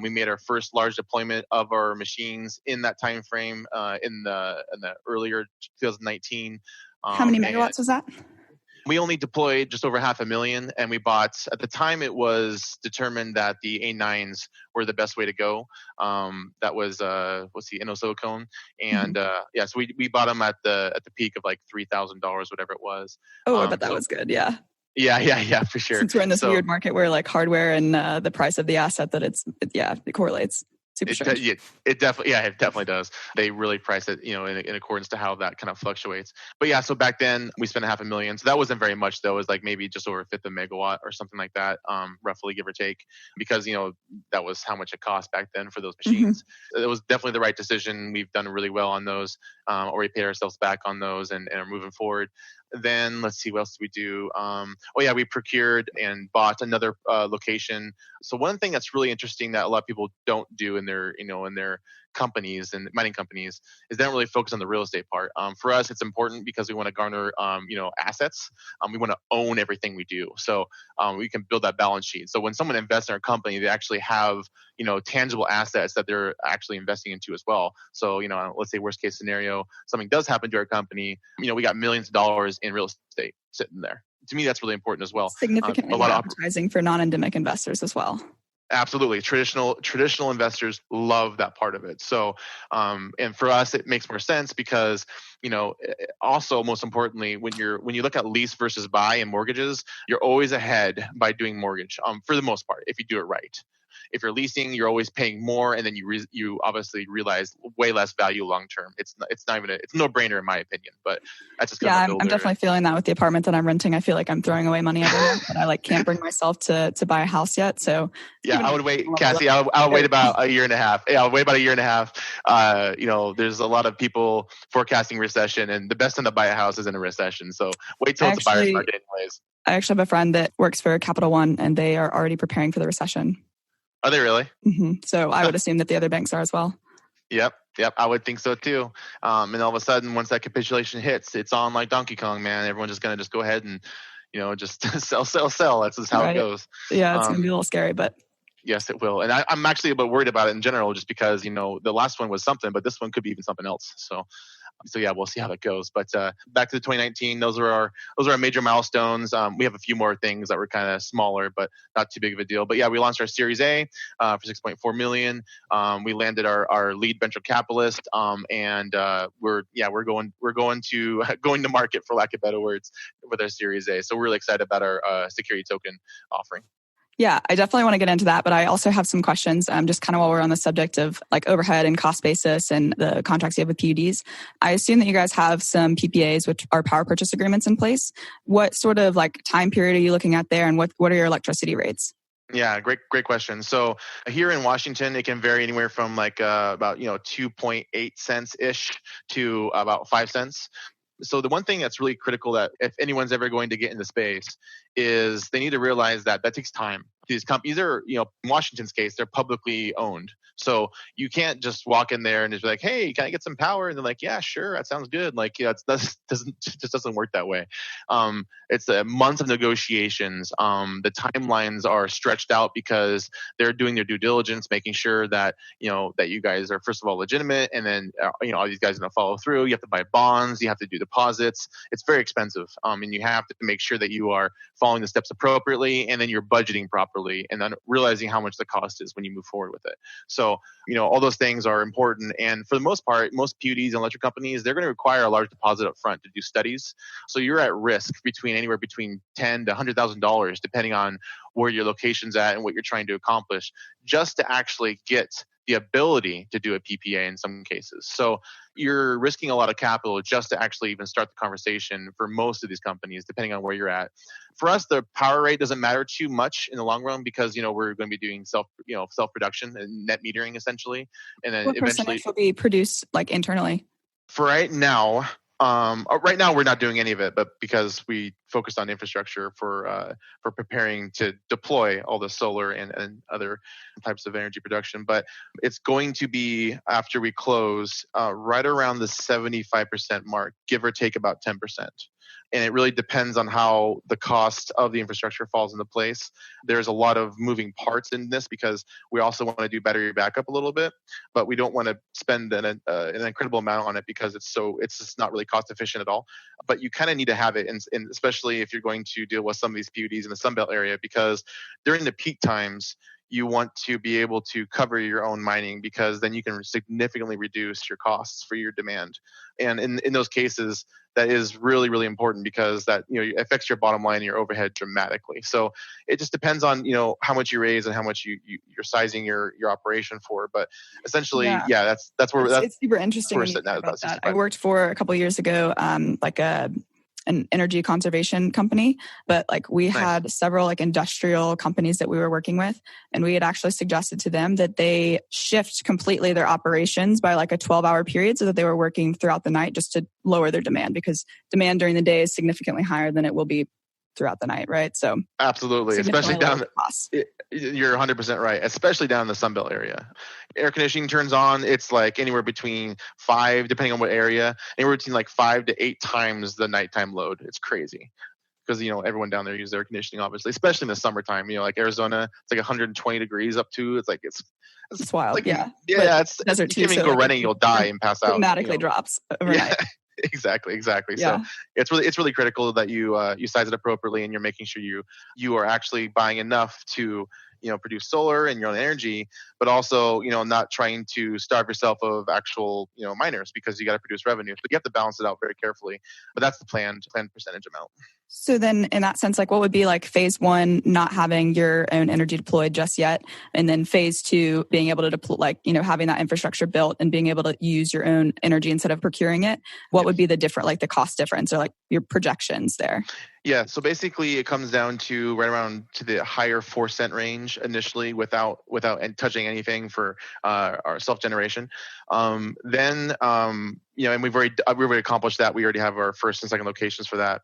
We made our first large deployment of our machines in that time frame in the earlier 2019. How many And megawatts was that? we only deployed just over 500,000, and we bought, at the time it was determined that the A9s were the best way to go. That was Inosilicone, and so we bought them at the peak of like $3,000, whatever it was. Oh, I bet that was good. Yeah. Yeah, for sure. Since we're in this weird market where like hardware and the price of the asset, that it correlates. It definitely does. They really price it, in accordance to how that kind of fluctuates. But yeah, so back then we spent 500,000. So that wasn't very much though. It was like maybe just over a fifth of a megawatt or something like that, roughly, give or take, because, that was how much it cost back then for those machines. It was definitely the right decision. We've done really well on those, already paid ourselves back on those and are moving forward. Then let's see, what else did we do? We procured and bought another location. So one thing that's really interesting that a lot of people don't do in their companies and mining companies is they don't really focus on the real estate part. For us, it's important because we want to garner, assets. We want to own everything we do. So we can build that balance sheet. So when someone invests in our company, they actually have, tangible assets that they're actually investing into as well. So, let's say worst case scenario, something does happen to our company, we got millions of dollars in real estate sitting there. To me, that's really important as well. Significantly a lot of advertising for non-endemic investors as well. Absolutely. Traditional investors love that part of it. So, and for us, it makes more sense because, also most importantly, when you look at lease versus buy in mortgages, you're always ahead by doing mortgage, for the most part, if you do it right. If you're leasing, you're always paying more, and then you obviously realize way less value long term. It's a no brainer in my opinion, but that's just I'm definitely feeling that with the apartment that I'm renting. I feel like I'm throwing away money every month, but I can't bring myself to buy a house yet. So I would wait, Cassie. I'll wait about a year and a half. Yeah, I'll wait about a year and a half. There's a lot of people forecasting recession, and the best time to buy a house is in a recession. So wait till it's a buyer's market, anyways. I actually have a friend that works for Capital One, and they are already preparing for the recession. Are they really? Mm-hmm. So I would assume that the other banks are as well. Yep. I would think so too. And all of a sudden, once that capitulation hits, it's on like Donkey Kong, man. Everyone's just going to go ahead and, just sell. That's just how it goes. Yeah, it's going to be a little scary, but. Yes, it will. And I'm actually a bit worried about it in general, just because, the last one was something, but this one could be even something else. So yeah, we'll see how that goes. But back to the 2019, those are our major milestones. We have a few more things that were kind of smaller, but not too big of a deal. But yeah, we launched our Series A for 6.4 million. We landed our lead venture capitalist, and we're going to market, for lack of better words, with our Series A. So we're really excited about our security token offering. Yeah, I definitely want to get into that, but I also have some questions just kind of while we're on the subject of like overhead and cost basis and the contracts you have with PUDs. I assume that you guys have some PPAs, which are power purchase agreements in place. What sort of like time period are you looking at there, and what are your electricity rates? Yeah, great question. So here in Washington, it can vary anywhere from like about 2.8 cents ish to about 5 cents. So the one thing that's really critical, that if anyone's ever going to get into space, is they need to realize that takes time. These companies are, in Washington's case, they're publicly owned. So you can't just walk in there and just be like, hey, can I get some power? And they're like, yeah, sure, that sounds good. Like, it just doesn't work that way. It's months of negotiations. The timelines are stretched out because they're doing their due diligence, making sure that, that you guys are, first of all, legitimate. And then, all these guys are going to follow through. You have to buy bonds. You have to do deposits. It's very expensive. And you have to make sure that you are following the steps appropriately, and then you're budgeting properly, and then realizing how much the cost is when you move forward with it. So, all those things are important. And for the most part, most PUDs and electric companies, they're going to require a large deposit up front to do studies. So you're at risk anywhere between $10,000 to $100,000, depending on where your location's at and what you're trying to accomplish, just to actually get the ability to do a PPA in some cases. So you're risking a lot of capital just to actually even start the conversation for most of these companies, depending on where you're at. For us, the power rate doesn't matter too much in the long run because, we're going to be doing self-production and net metering essentially. And then what percentage will be produced like internally? For right now we're not doing any of it, but because we focused on infrastructure for preparing to deploy all the solar and other types of energy production. But it's going to be, after we close, right around the 75% mark, give or take about 10%. And it really depends on how the cost of the infrastructure falls into place. There's a lot of moving parts in this because we also want to do battery backup a little bit, but we don't want to spend an incredible amount on it because it's just not really cost efficient at all. But you kind of need to have it, and especially if you're going to deal with some of these PUDs in the Sunbelt area, because during the peak times, you want to be able to cover your own mining because then you can significantly reduce your costs for your demand. And in those cases, that is really, really important because that, it affects your bottom line and your overhead dramatically. So it just depends on, how much you raise and how much you're sizing your operation for. But essentially, that's it's super interesting when you think about that. I worked for a couple of years ago, an energy conservation company, but we had several industrial companies that we were working with, and we had actually suggested to them that they shift completely their operations by a 12-hour period so that they were working throughout the night just to lower their demand, because demand during the day is significantly higher than it will be throughout the night, right? So absolutely, especially down you're 100% right, especially down in the Sunbelt area. Air conditioning turns on, it's anywhere between 5, depending on what area, anywhere between 5 to 8 times the nighttime load. It's crazy because everyone down there uses air conditioning, obviously, especially in the summertime. Arizona, it's 120 degrees up to. It's wild. It's desert too. You can't even go running, you'll die and pass out. Dramatically drops overnight. Yeah. Exactly. Yeah. So it's really critical that you size it appropriately, and you're making sure you are actually buying enough to produce solar and your own energy, but also not trying to starve yourself of actual miners, because you got to produce revenue. But you have to balance it out very carefully. But that's the planned percentage amount. So then in that sense, what would be phase 1, not having your own energy deployed just yet, and then phase 2, being able to deploy, having that infrastructure built and being able to use your own energy instead of procuring it? What would be the different, the cost difference or your projections there? Yeah, so basically it comes down to right around to the higher 4-cent range initially without touching anything for our self-generation. Then and we've already accomplished that. We already have our first and second locations for that.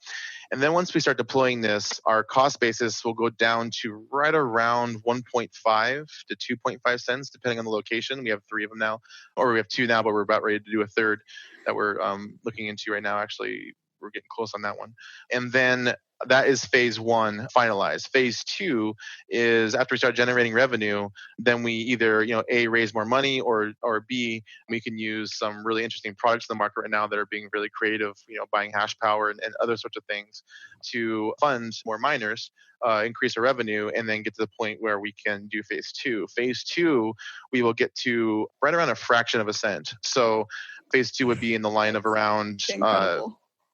And then once we start deploying this, our cost basis will go down to right around 1.5 to 2.5 cents, depending on the location. We have 3 of them now, or we have 2 now, but we're about ready to do a third that we're looking into right now. Actually, we're getting close on that one. And then that is phase 1 finalized. Phase 2 is after we start generating revenue, then we either, A, raise more money, or B, we can use some really interesting products in the market right now that are being really creative, buying hash power and other sorts of things to fund more miners, increase our revenue, and then get to the point where we can do phase 2. Phase 2, we will get to right around a fraction of a cent. So phase 2 would be in the line of around...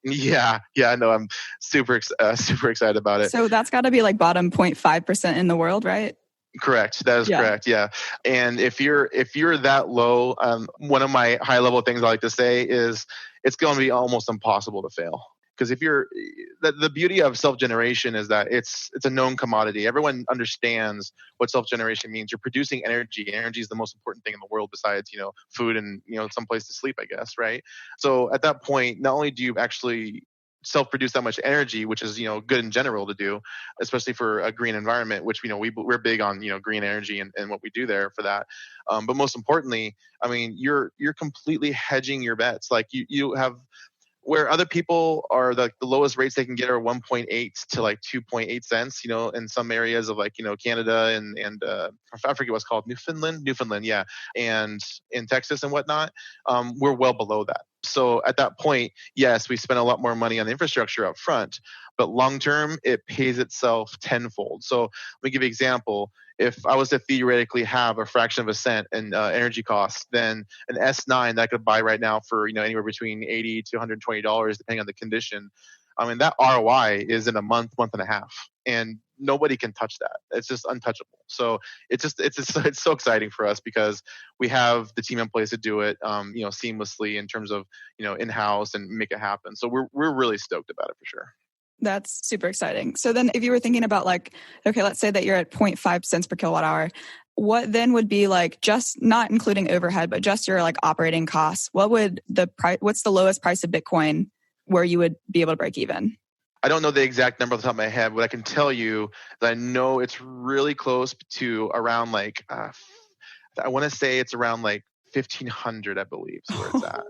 Yeah, no, I'm super excited about it. So that's got to be bottom 0.5% in the world, right? Correct. That is correct. Yeah. And if you're that low, one of my high level things I like to say is it's going to be almost impossible to fail. Because if the beauty of self-generation is that it's a known commodity. Everyone understands what self-generation means. You're producing energy. Energy is the most important thing in the world besides, food and, some place to sleep, I guess, right? So at that point, not only do you actually self-produce that much energy, which is, good in general to do, especially for a green environment, which, we're big on, green energy and what we do there for that. But most importantly, you're completely hedging your bets. You have... Where other people are the lowest rates they can get are 1.8 to 2.8 cents, in some areas of Canada and I forget what's called Newfoundland, yeah, and in Texas and whatnot, we're well below that. So at that point, yes, we spend a lot more money on the infrastructure up front, but long term, it pays itself tenfold. So let me give you an example. If I was to theoretically have a fraction of a cent in energy costs, then an S9 that I could buy right now for anywhere between $80 to $120, depending on the condition. That ROI is in a month and a half, and nobody can touch that. It's just untouchable. So it's so exciting for us because we have the team in place to do it, seamlessly in terms of in-house and make it happen. So we're really stoked about it for sure. That's super exciting. So then if you were thinking about okay, let's say that you're at 0.5 cents per kilowatt hour, what then would be just not including overhead, but just your operating costs? What's the lowest price of Bitcoin where you would be able to break even? I don't know the exact number off the top of my head, but I can tell you that I know it's really close to around like, I want to say it's around like 1,500, I believe, is where it's at.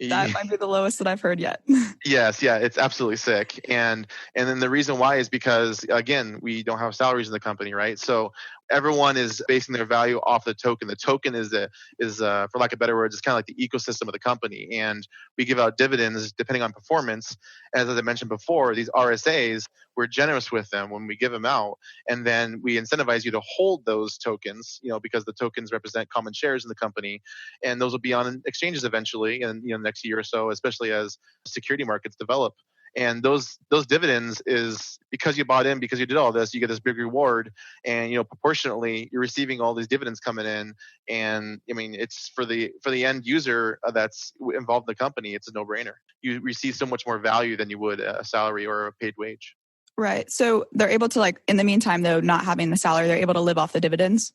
That might be the lowest that I've heard yet. Yes, yeah, it's absolutely sick. And then the reason why is because, again, we don't have salaries in the company, right? So everyone is basing their value off the token. The token is for lack of better words, it's kind of like the ecosystem of the company. And we give out dividends depending on performance. As I mentioned before, these RSAs, we're generous with them when we give them out. And then we incentivize you to hold those tokens, because the tokens represent common shares in the company. And those will be on exchanges eventually in the next year or so, especially as security markets develop. And those dividends is because you bought in, because you did all this, you get this big reward, and proportionately you're receiving all these dividends coming in. And I mean, it's for the end user that's involved in the company, it's a no-brainer. You receive so much more value than you would a salary or a paid wage. Right. So they're able to, in the meantime, though, not having the salary, they're able to live off the dividends.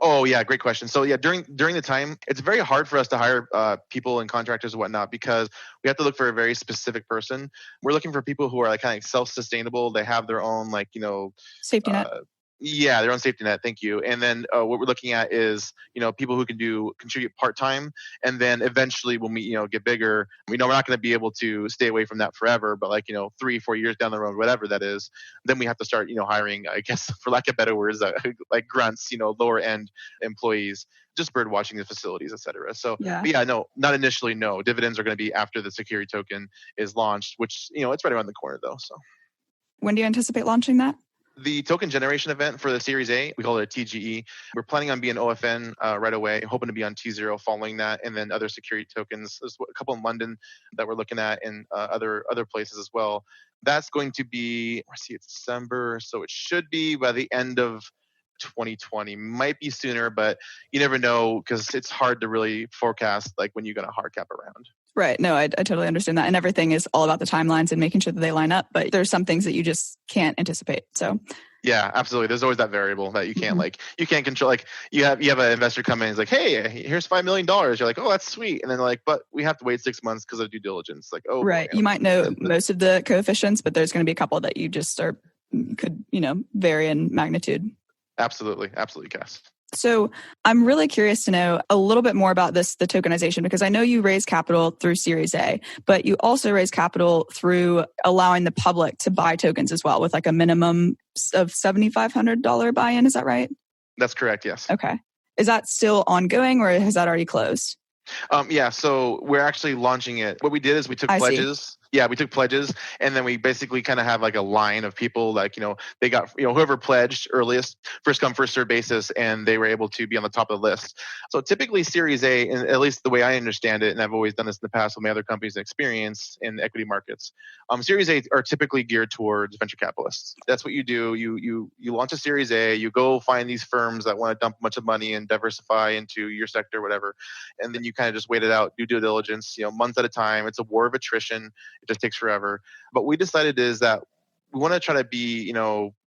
Oh yeah, great question. So yeah, during the time, it's very hard for us to hire people and contractors and whatnot because we have to look for a very specific person. We're looking for people who are kind of self-sustainable. They have their own safety net. Yeah, their own safety net. Thank you. And then what we're looking at is people who can contribute part time, and then eventually when we get bigger, we're not going to be able to stay away from that forever. But 3-4 years down the road, whatever that is, then we have to start hiring, I guess, for lack of better words, like grunts, lower end employees, just bird watching the facilities, et cetera. So yeah, no, not initially. No, dividends are going to be after the security token is launched, which it's right around the corner though. So when do you anticipate launching that? The token generation event for the Series A, we call it a TGE. We're planning on being OFN right away, hoping to be on T0 following that, and then other security tokens. There's a couple in London that we're looking at, and other places as well. That's going to be, it's December, so it should be by the end of 2020. Might be sooner, but you never know because it's hard to really forecast when you're going to hard cap around. Right. No, I totally understand that. And everything is all about the timelines and making sure that they line up. But there's some things that you just can't anticipate. So yeah, absolutely. There's always that variable that you can't you can't control. You have an investor come in, he's like, hey, here's $5 million. You're like, oh, that's sweet. And then but we have to wait 6 months because of due diligence. Oh, right. You might know most of the coefficients, but there's going to be a couple that you just could vary in magnitude. Absolutely, Cass. So I'm really curious to know a little bit more about the tokenization, because I know you raise capital through Series A, but you also raise capital through allowing the public to buy tokens as well with a minimum of $7,500 buy-in. Is that right? That's correct, yes. Okay. Is that still ongoing or has that already closed? Yeah, so we're actually launching it. What we did is we took pledges. Yeah, we took pledges, and then we basically kind of have a line of people they got whoever pledged earliest, first come first served basis, and they were able to be on the top of the list. So typically Series A, and at least the way I understand it, and I've always done this in the past with my other companies and experience in the equity markets, Series A are typically geared towards venture capitalists. That's what you do. You launch a Series A, you go find these firms that want to dump a bunch of money and diversify into your sector, or whatever, and then you kind of just wait it out, do due diligence, months at a time. It's a war of attrition. It just takes forever. But we decided is that we want to try to be,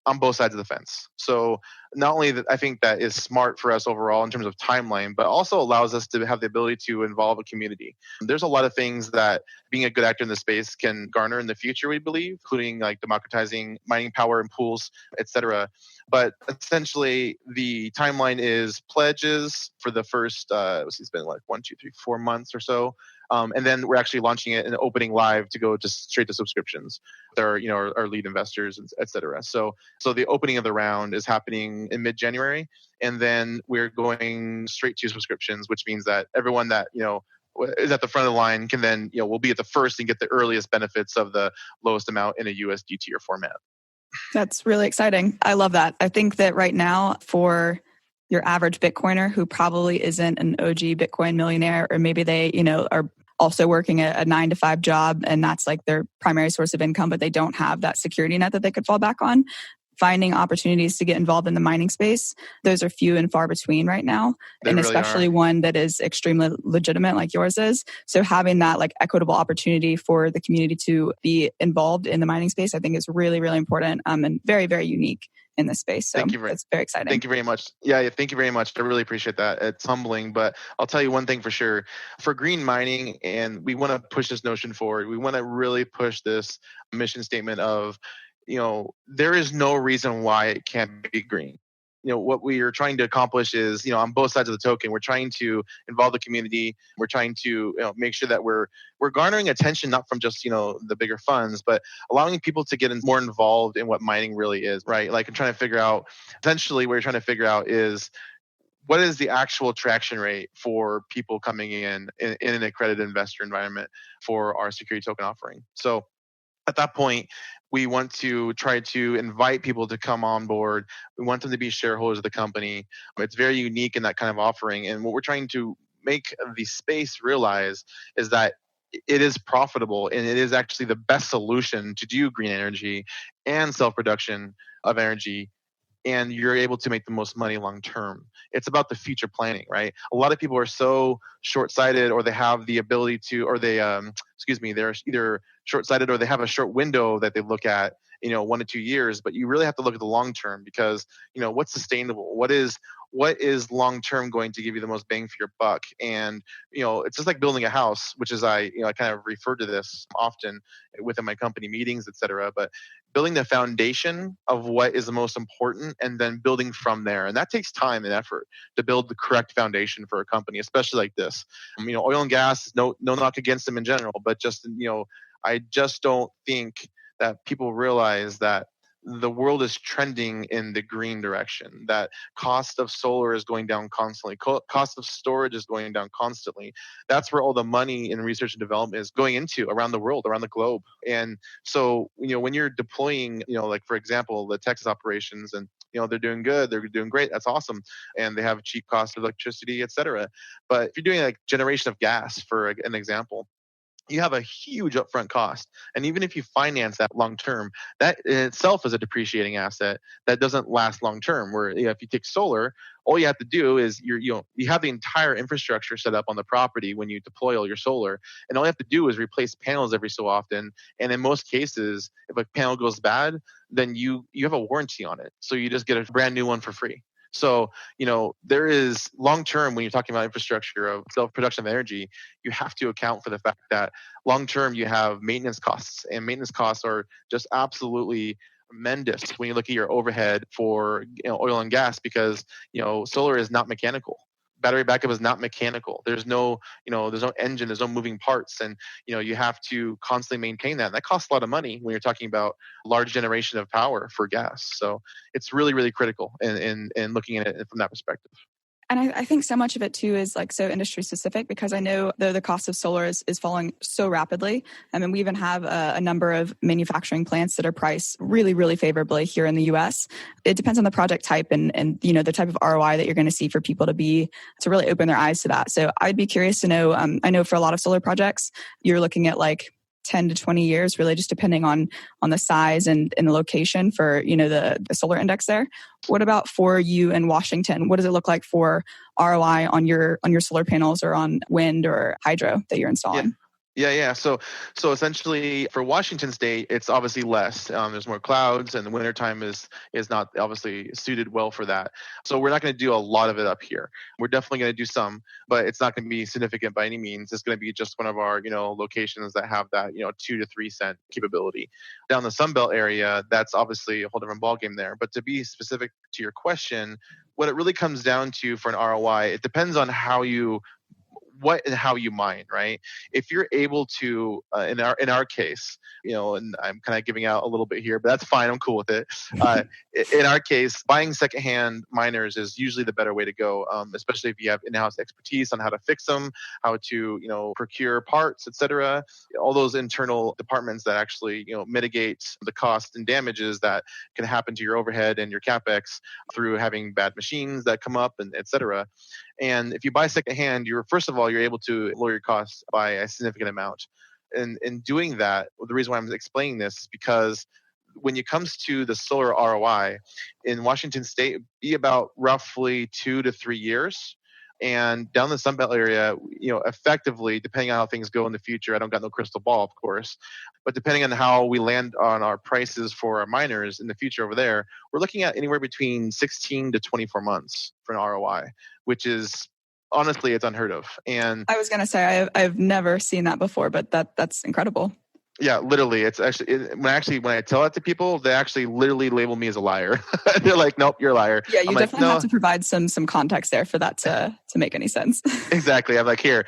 on both sides of the fence. So not only that, I think that is smart for us overall in terms of timeline, but also allows us to have the ability to involve a community. There's a lot of things that being a good actor in the space can garner in the future, we believe, including democratizing mining power and pools, et cetera. But essentially, the timeline is pledges for the first, it's been 1, 2, 3, 4 months or so. And then we're actually launching it and opening live to go just straight to subscriptions. There are, our lead investors, et cetera. So the opening of the round is happening in mid-January. And then we're going straight to subscriptions, which means that everyone that, is at the front of the line can then, will be at the first and get the earliest benefits of the lowest amount in a USD tier format. That's really exciting. I love that. I think that right now for your average Bitcoiner who probably isn't an OG Bitcoin millionaire, or maybe they, are also working a 9-to-5 job and that's their primary source of income, but they don't have that security net that they could fall back on. finding opportunities to get involved in the mining space, those are few and far between right now. They and really especially are. one that is extremely legitimate like yours is. So having that like equitable opportunity for the community to be involved in the mining space, I think is really, really important and very, very unique in this space. So it's very exciting. Thank you very much. Yeah, thank you very much. I really appreciate that. It's humbling, but I'll tell you one thing for sure. For green mining, and we want to push this notion forward, we want to really push this mission statement of, there is no reason why it can't be green. What we are trying to accomplish is, on both sides of the token, we're trying to involve the community. We're trying to make sure that we're garnering attention, not from just, the bigger funds, but allowing people to get more involved in what mining really is, right? Like I'm trying to figure out, essentially what you're trying to figure out is, what is the actual traction rate for people coming in an accredited investor environment for our security token offering? So at that point, we want to try to invite people to come on board. We want them to be shareholders of the company. It's very unique in that kind of offering. And what we're trying to make the space realize is that it is profitable and it is actually the best solution to do green energy and self-production of energy, and you're able to make the most money long term. It's about the future planning, right? A lot of people are so short-sighted, or they have the ability to, or they, they're either short-sighted or they have a short window that they look at, 1 to 2 years. But you really have to look at the long term, because what's sustainable? What is long term going to give you the most bang for your buck? And it's just like building a house, which is I kind of refer to this often within my company meetings, et cetera. But building the foundation of what is the most important, and then building from there. And that takes time and effort to build the correct foundation for a company, especially like this. Oil and gas, no knock against them in general, but just, I just don't think that people realize that the world is trending in the green direction, that cost of solar is going down constantly, cost of storage is going down constantly. That's where all the money in research and development is going into around the world, around the globe. And so, when you're deploying, like for example, the Texas operations, and they're doing good, they're doing great, that's awesome, and they have cheap cost of electricity, et cetera. But if you're doing like generation of gas, for an example, you have a huge upfront cost. And even if you finance that long term, that in itself is a depreciating asset that doesn't last long term. Where if you take solar, all you have to do is you have the entire infrastructure set up on the property when you deploy all your solar, and all you have to do is replace panels every so often. And in most cases, if a panel goes bad, then you have a warranty on it, so you just get a brand new one for free. So, there is long term, when you're talking about infrastructure of self-production of energy, you have to account for the fact that long term you have maintenance costs, and maintenance costs are just absolutely tremendous when you look at your overhead for oil and gas, because solar is not mechanical. Battery backup is not mechanical. There's no engine, there's no moving parts, and you have to constantly maintain that. And that costs a lot of money when you're talking about large generation of power for gas. So it's really, really critical in looking at it from that perspective. And I think so much of it too is like so industry specific, because I know the cost of solar is falling so rapidly. I mean, we even have a number of manufacturing plants that are priced really, really favorably here in the US. It depends on the project type and the type of ROI that you're going to see for people to really open their eyes to that. So I'd be curious to know, I know for a lot of solar projects, you're looking at like 10 to 20 years, really just depending on the size and the location for, the solar index there. What about for you in Washington? What does it look like for ROI on your solar panels or on wind or hydro that you're installing? Yeah. So essentially for Washington State, it's obviously less. There's more clouds, and the wintertime is not obviously suited well for that. So we're not going to do a lot of it up here. We're definitely going to do some, but it's not going to be significant by any means. It's going to be just one of our, locations that have that, 2 to 3 cent capability. Down the Sunbelt area, that's obviously a whole different ballgame there. But to be specific to your question, what it really comes down to for an ROI, it depends on what and how you mine, right? If you're able to, in our case, and I'm kind of giving out a little bit here, but that's fine. I'm cool with it. In our case, buying secondhand miners is usually the better way to go, especially if you have in-house expertise on how to fix them, how to, procure parts, etc. All those internal departments that actually, mitigate the cost and damages that can happen to your overhead and your capex through having bad machines that come up, and etc. And if you buy secondhand, first of all, you're able to lower your costs by a significant amount. And in doing that, the reason why I'm explaining this is because when it comes to the solar ROI in Washington State, be about roughly 2 to 3 years. And down the Sun Belt area, effectively, depending on how things go in the future, I don't got no crystal ball, of course, but depending on how we land on our prices for our miners in the future over there, we're looking at anywhere between 16 to 24 months for an ROI, which is honestly, it's unheard of. And I was going to say, I've never seen that before, but that's incredible. yeah, literally, it's actually when I tell it to people, they actually literally label me as a liar. They're like, "Nope, you're a liar." Yeah, you I'm definitely like, have to provide some context there for that to make any sense. Exactly. I'm like, here's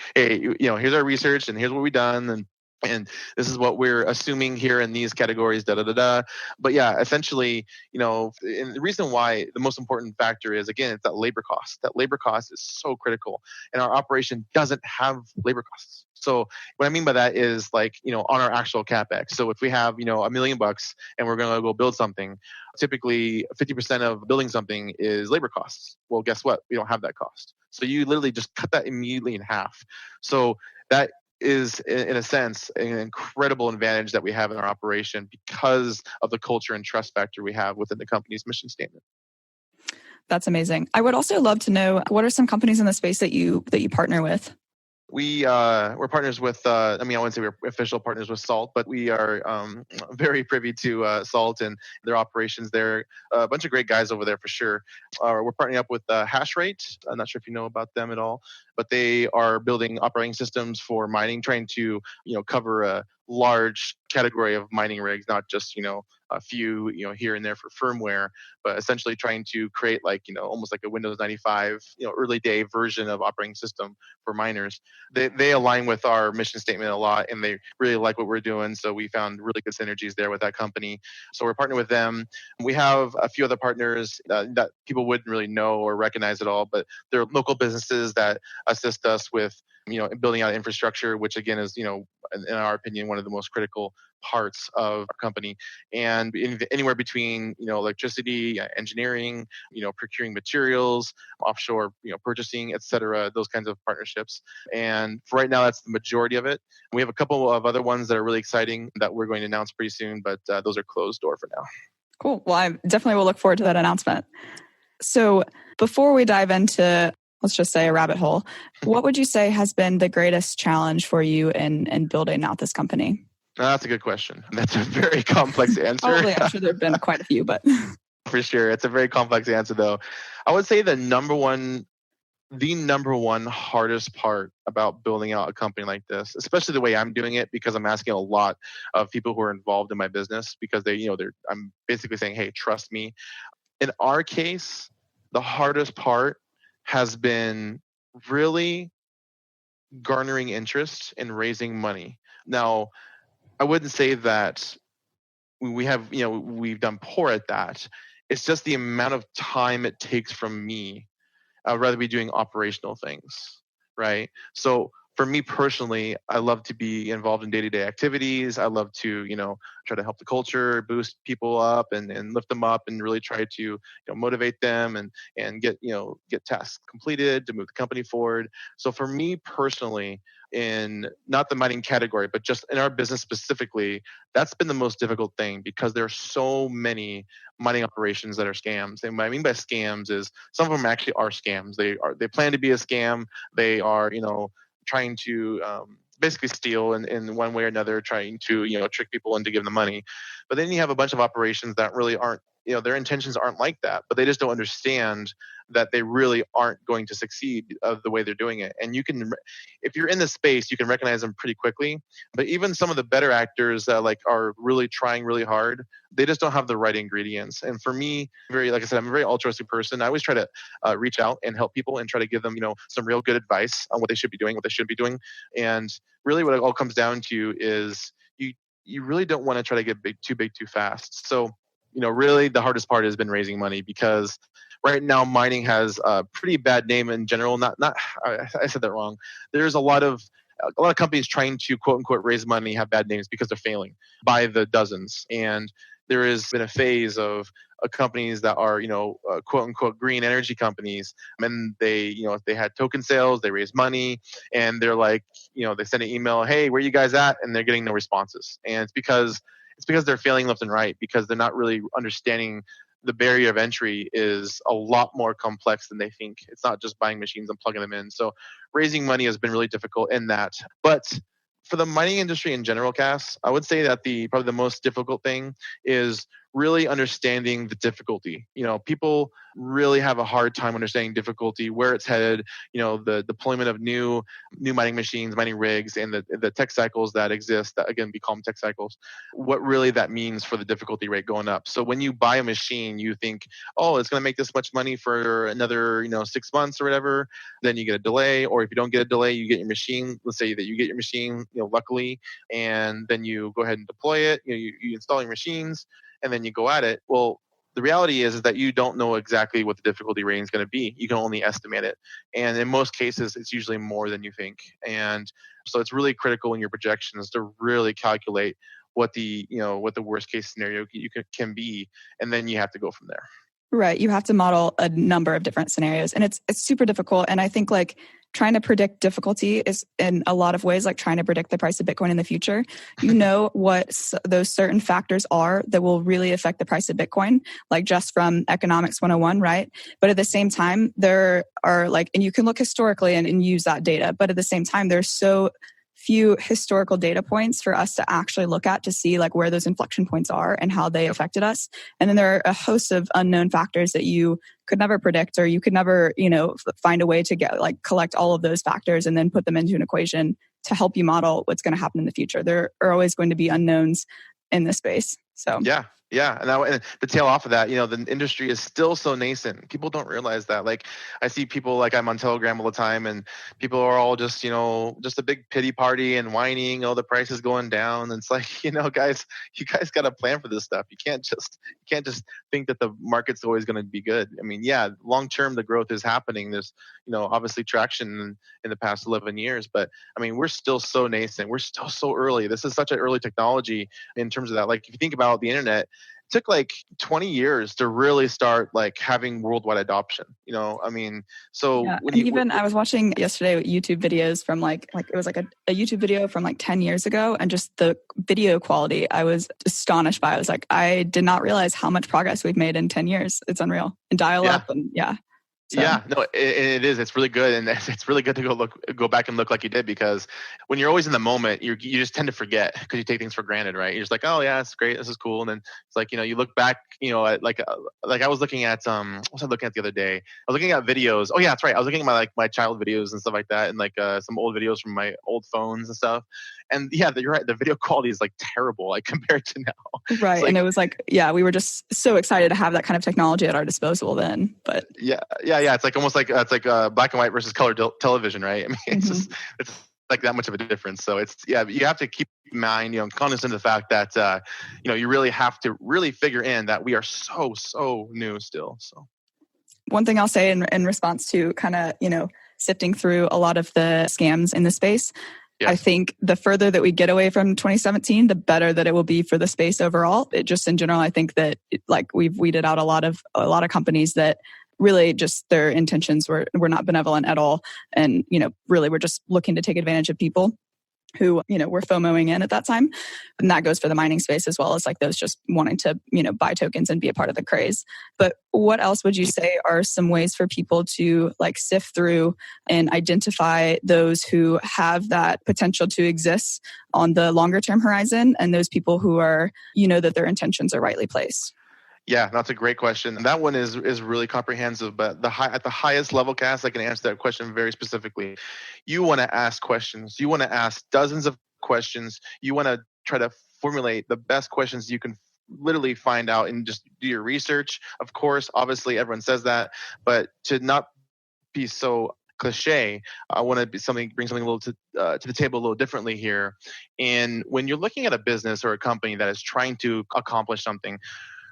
our research, and here's what we've done, and this is what we're assuming here in these categories, da da da da. But yeah, essentially, and the reason why the most important factor is, again, it's that labor cost. That labor cost is so critical, and our operation doesn't have labor costs. So what I mean by that is, like, on our actual capex. So if we have, $1 million and we're going to go build something, typically 50% of building something is labor costs. Well, guess what? We don't have that cost. So you literally just cut that immediately in half. So that is, in a sense, an incredible advantage that we have in our operation because of the culture and trust factor we have within the company's mission statement. That's amazing. I would also love to know, what are some companies in the space that you partner with? We're partners with, I wouldn't say we're official partners with Salt, but we are very privy to Salt and their operations there. A bunch of great guys over there for sure. We're partnering up with Hashrate. I'm not sure if you know about them at all, but they are building operating systems for mining, trying to, cover a large category of mining rigs, not just, a few, here and there for firmware, but essentially trying to create, like, almost like a Windows 95, early day version of operating system for miners. They align with our mission statement a lot, and they really like what we're doing. So we found really good synergies there with that company. So we're partnering with them. We have a few other partners that people wouldn't really know or recognize at all, but they're local businesses that assist us with, building out infrastructure, which again is, in our opinion, one of the most critical parts of our company. And anywhere between, electricity, engineering, procuring materials, offshore, purchasing, et cetera, those kinds of partnerships. And for right now, that's the majority of it. We have a couple of other ones that are really exciting that we're going to announce pretty soon, but those are closed door for now. Cool. Well, I definitely will look forward to that announcement. So before we dive into, let's just say, a rabbit hole, what would you say has been the greatest challenge for you in building out this company? That's a good question. That's a very complex answer. Probably, I'm sure there have been quite a few, but for sure, it's a very complex answer, though. I would say the number one hardest part about building out a company like this, especially the way I'm doing it, because I'm asking a lot of people who are involved in my business, because I'm basically saying, hey, trust me. In our case, the hardest part has been really garnering interest and raising money. Now, I wouldn't say that we've done poor at that. It's just the amount of time it takes from me. I'd rather be doing operational things, right? So for me personally, I love to be involved in day-to-day activities. I love to, try to help the culture, boost people up and lift them up, and really try to, motivate them and get tasks completed to move the company forward. So for me personally, in not the mining category, but just in our business specifically, that's been the most difficult thing, because there are so many mining operations that are scams. And what I mean by scams is some of them actually are scams. They plan to be a scam. They are, trying to basically steal in one way or another, trying to trick people into giving them money. But then you have a bunch of operations that really aren't, their intentions aren't like that, but they just don't understand that they really aren't going to succeed the way they're doing it. And if you're in this space, you can recognize them pretty quickly. But even some of the better actors that are really trying really hard, they just don't have the right ingredients. And for me, like I said, I'm a very altruistic person. I always try to reach out and help people and try to give them, some real good advice on what they should be doing, And really what it all comes down to is you really don't want to try to get too big too fast. So, really the hardest part has been raising money, because right now mining has a pretty bad name in general. I said that wrong. There's a lot of companies trying to quote unquote raise money have bad names because they're failing by the dozens. And there has been a phase of companies that are, quote unquote green energy companies. And they had token sales, they raise money, and they're like, they send an email, hey, where you guys at? And they're getting no responses. And it's because It's because they're failing left and right, because they're not really understanding the barrier of entry is a lot more complex than they think. It's not just buying machines and plugging them in. So raising money has been really difficult in that. But for the mining industry in general, Cass, I would say that probably the most difficult thing is really understanding the difficulty. People really have a hard time understanding difficulty, where it's headed, the deployment of new mining machines, mining rigs, and the tech cycles that exist, that again, we call them tech cycles, what really that means for the difficulty rate going up. So when you buy a machine, you think, oh, it's going to make this much money for another, 6 months or whatever. Then you get a delay, or if you don't get a delay, you get your machine. Let's say that you get your machine, luckily, and then you go ahead and deploy it. You install your machines, and then you go at it. Well, the reality is that you don't know exactly what the difficulty rating is going to be. You can only estimate it. And in most cases, it's usually more than you think. And so it's really critical in your projections to really calculate what the worst case scenario can be. And then you have to go from there. Right. You have to model a number of different scenarios, and it's super difficult. And I think like trying to predict difficulty is in a lot of ways like trying to predict the price of Bitcoin in the future. You know what those certain factors are that will really affect the price of Bitcoin, like just from economics 101, right? But at the same time, there are and you can look historically and use that data. But at the same time, there's so few historical data points for us to actually look at to see like where those inflection points are and how they affected us. And then there are a host of unknown factors that you could never predict, or you could never, find a way to get collect all of those factors and then put them into an equation to help you model what's going to happen in the future. There are always going to be unknowns in this space. So Yeah. And to tail off of that, the industry is still so nascent. People don't realize that. Like, I see people, I'm on Telegram all the time, and people are all just, just a big pity party and whining, oh, the price is going down. And it's like, guys, you guys got to plan for this stuff. You can't just think that the market's always going to be good. I mean, yeah, long term, the growth is happening. There's, obviously traction in the past 11 years, but I mean, we're still so nascent. We're still so early. This is such an early technology in terms of that. Like, if you think about the internet, it took 20 yeyears to really start having worldwide adoption. I mean, so yeah. I was watching yesterday YouTube videos from it was a YouTube video from 10 years ago, and just the video quality, I was astonished by. I was like, I did not realize how much progress we've made in 10 years. It's unreal. And dial up and yeah. So. Yeah, no, it is. It's really good, and it's really good to go back and look like you did, because when you're always in the moment, you just tend to forget because you take things for granted, right? You're just like, oh yeah, it's great, this is cool, and then it's like you look back, at I was looking at what was I looking at the other day? I was looking at videos. Oh yeah, that's right. I was looking at my child videos and stuff like that, and some old videos from my old phones and stuff. And yeah, you're right. The video quality is terrible, compared to now. Right, and it was we were just so excited to have that kind of technology at our disposal then. But yeah. It's almost black and white versus color television, right? I mean, it's that much of a difference. So you have to keep in mind, cognizant of the fact that you really have to really figure in that we are so new still. So one thing I'll say in response to kind of sifting through a lot of the scams in the space. Yes. I think the further that we get away from 2017, the better that it will be for the space overall. It just in general, I think that we've weeded out a lot of companies that really just their intentions were not benevolent at all, and really we're just looking to take advantage of people who were FOMOing in at that time. And that goes for the mining space as well as those just wanting to buy tokens and be a part of the craze. But what else would you say are some ways for people to sift through and identify those who have that potential to exist on the longer term horizon, and those people who are that their intentions are rightly placed? Yeah, that's a great question. And that one is really comprehensive, but at the highest level, Cass, I can answer that question very specifically. You want to ask questions. You want to ask dozens of questions. You want to try to formulate the best questions you can literally find out, and just do your research. Of course, obviously everyone says that, but to not be so cliche, I want to bring something a little to the table a little differently here. And when you're looking at a business or a company that is trying to accomplish something,